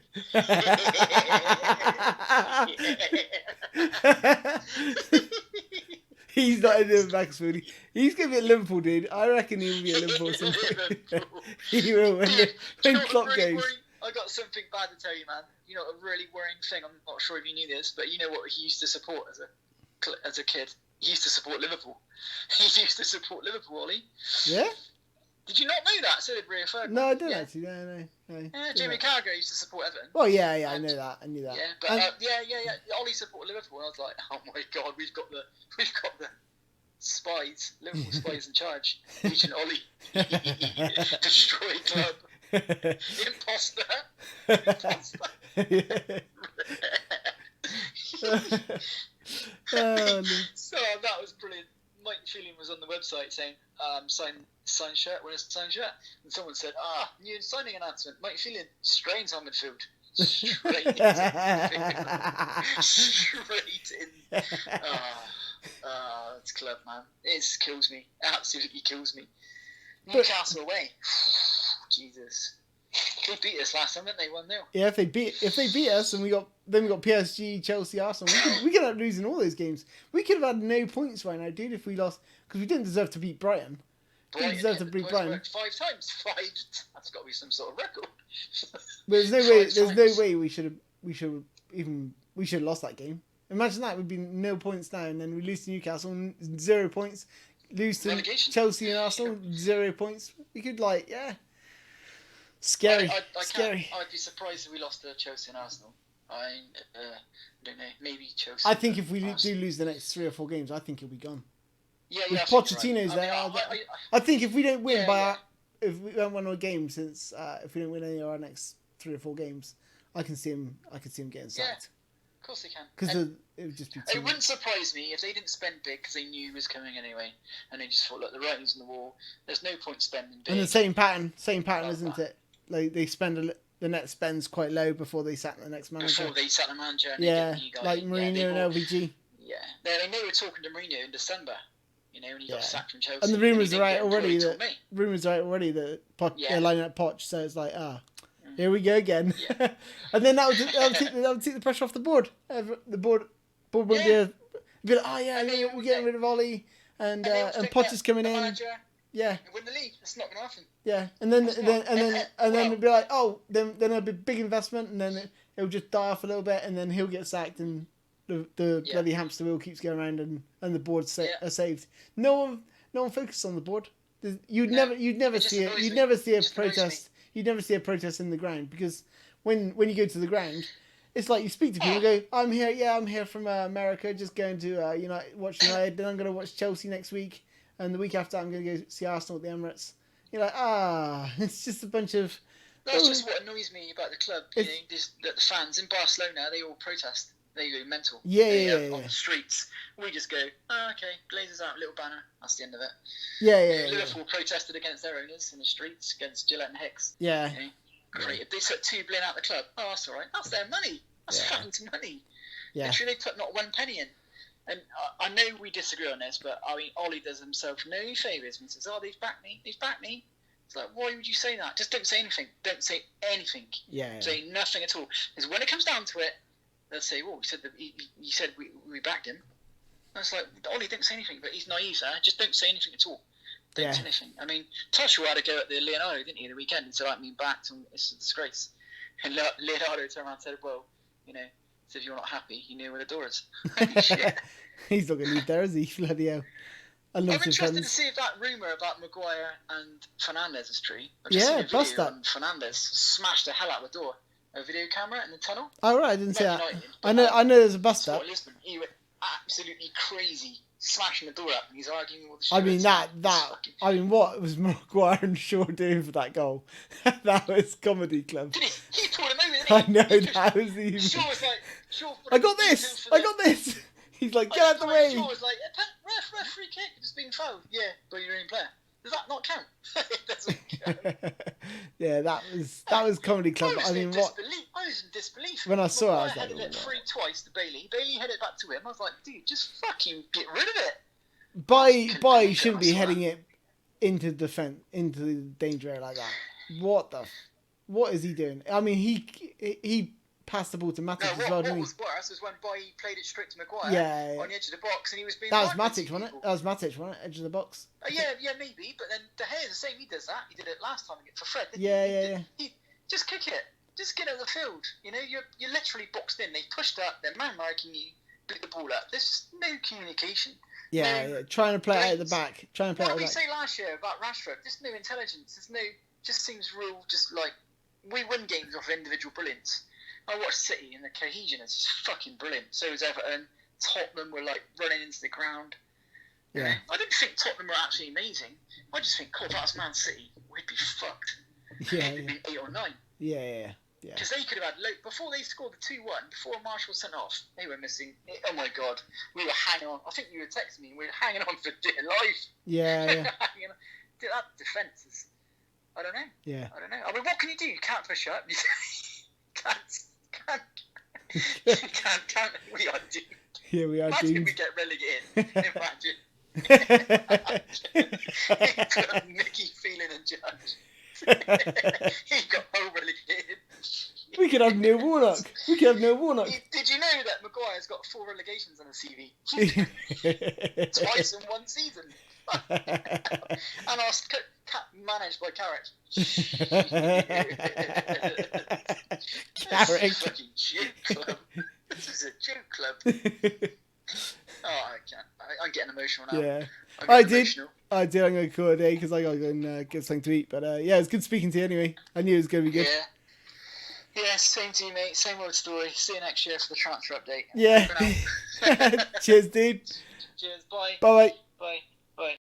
He's not in the Macclesfield. He's going to be at Liverpool, dude. I reckon he'll be at Liverpool someday. He will when Klopp goes. I got something bad to tell you, man. A really worrying thing. I'm not sure if you knew this, but you know what he used to support as a kid? He used to support Liverpool. He used to support Liverpool, Ollie. Yeah? Did you not know that? So did Rio Ferguson. No, I didn't actually. No. Yeah, Jamie Carragher used to support Everton. Oh, yeah, I know that. I knew that. Yeah, but Ollie supported Liverpool, and I was like, oh my god, we've got the spies, Liverpool spies in charge. Agent Ollie, destroy club, imposter. No. So that was brilliant. Mike Feeling was on the website saying, sign shirt, when it's a sign shirt. And someone said, new signing announcement. Mike Feeling, strains on midfield. Straight in. It's club, man. It kills me. Absolutely kills me. Newcastle away. Jesus. They beat us last time, didn't they? 1-0. Yeah, if they beat us, and we got PSG, Chelsea, Arsenal, we could end up losing all those games. We could have had no points right now, dude, if we lost, because we didn't deserve to beat Brighton. We didn't deserve to beat Brighton. 5 times. That's got to be some sort of record. But there's no way we should have lost that game. Imagine that, we'd be 0 points now, and then we lose to Newcastle, 0 points. Lose to relegation. Chelsea and Arsenal, 0 points. We could scary. Scary. I'd be surprised if we lost to Chelsea and Arsenal. I don't know. Maybe Chelsea. I think if we do lose the next 3 or 4 games, I think he'll be gone. Yeah. With Pochettino's there. I think if we don't win if we don't win our game if we don't win any of our next 3 or 4 games, I can see him getting sacked. Yeah, of course they can. Because it would just be too It wouldn't surprise me if they didn't spend big because they knew he was coming anyway, and they just thought, look, the writing's on the wall. There's no point spending big. And the same pattern, isn't it? Like they spend the net spends quite low before they sack the next manager. Before they sack the manager. And like Mourinho and LVG. Yeah, they were talking to Mourinho in December. when he got sacked from Chelsea. And the rumours are out already that they're lining up Poch, so it's like, here we go again. Yeah. And then that would take the pressure off the board. The board wouldn't be like, we're getting rid of Ole, and Poch is coming in. Yeah. And win the league. That's not going to happen. Yeah, and then it'd be like, then there'll be big investment, and then it'll just die off a little bit, and then he'll get sacked, and the bloody hamster wheel keeps going around, and the boards are saved. No one focuses on the board. You'd never see a protest. You'd never see a protest in the ground, because when you go to the ground, it's like you speak to people and go, I'm here from America, just going to watch United, then I'm going to watch Chelsea next week, and the week after I'm going to go see Arsenal at the Emirates. You're like, it's just a bunch of... That's just what annoys me about the club. The fans in Barcelona, they all protest. They go mental. On the streets. We just go, okay, Glazers out, little banner. That's the end of it. Liverpool protested against their owners in the streets, against Gillette and Hicks. Yeah. Great. If they took $2 billion out of the club, that's all right. That's their money. That's fans' money. Yeah. Literally, they put not one penny in. And I know we disagree on this, but I mean, Ole does himself no favours. He says, they've backed me. It's like, why would you say that? Just don't say anything. Don't say anything. Say nothing at all. Because when it comes down to it, they'll say, well, you said we backed him. And it's like, Ole didn't say anything, but he's naive there. Just don't say anything at all. Don't say anything. I mean, Tosh had to go at the Leonardo, didn't he, the weekend, and said, I'm being backed, and it's a disgrace. And Leonardo turned around and said, well, so if you're not happy, you know where the door is. He's not going to leave there, is he? Bloody hell. I'm interested to see if that rumour about Maguire and Fernandes is true. Bust that. Fernandes smashed the hell out of the door. A video camera in the tunnel. Oh, right, I didn't see that. I know there's a bust up. Lisbon, he went absolutely crazy, smashing the door up, and he's arguing with the stewards. I mean, what was Maguire and Shaw doing for that goal? That was comedy club. Did he pulled him over, didn't he? I know, that was even... Shaw was like... I got this! He's like, get out the way! Shaw was like, free kick, it's been fouled. Yeah, but you're in player. Does that not count? It doesn't count. Yeah, that was comedy club. I was in disbelief. When I saw it, I was like, headed it free twice to Bailey. Bailey headed it back to him. I was like, dude, just fucking get rid of it. By shouldn't be heading it into the danger area like that. What is he doing? I mean, he passed the ball to Matic as well, didn't he? What was worse was when Bailly played it straight to Maguire on the edge of the box, and he was being... That was Matic, wasn't it? That was Matic, wasn't it? Edge of the box. Yeah, maybe, but then De Gea's the same. He does that. He did it last time for Fred, didn't he? He just kick it. Just get out of the field. You're literally boxed in. They pushed up. They're man marking you. Pick the ball up. There's no communication. Trying to play it out the back. What did we say last year about Rashford? There's no intelligence. Just seems real. Just like we win games off individual brilliance. I watched City and the cohesion is just fucking brilliant. So is Everton. Tottenham were like running into the ground. Yeah. I didn't think Tottenham were actually amazing. I just think, God, that's Man City. We'd be fucked. It'd be 8 or 9. Yeah. Because they could have had before they scored the 2-1, before Marshall sent off, they were missing. Oh my God, we were hanging on. I think you were texting me. We were hanging on for dear life. Yeah. That defence is. I don't know. Yeah. I don't know. I mean, what can you do? You can't push up. You can't. We are doomed. Yeah, we are Imagine doomed. If we get relegated. Imagine. Mickey, Phelan and Judge. He got whole relegated. We could have Neil Warnock. Did you know that Maguire's got 4 relegations on his CV? Twice in one season. And our cat managed by Carrick. Carrick. Fucking joke club. This is a joke club. I can't. I'm getting emotional now. Yeah. I did. I'm going to call it a day because I got to go and get something to eat. But it's good speaking to you anyway. I knew it was going to be good. Yeah, same to you, mate. Same old story. See you next year for the transfer update. Yeah. Cheers, dude. Cheers. Bye. Bye. Bye.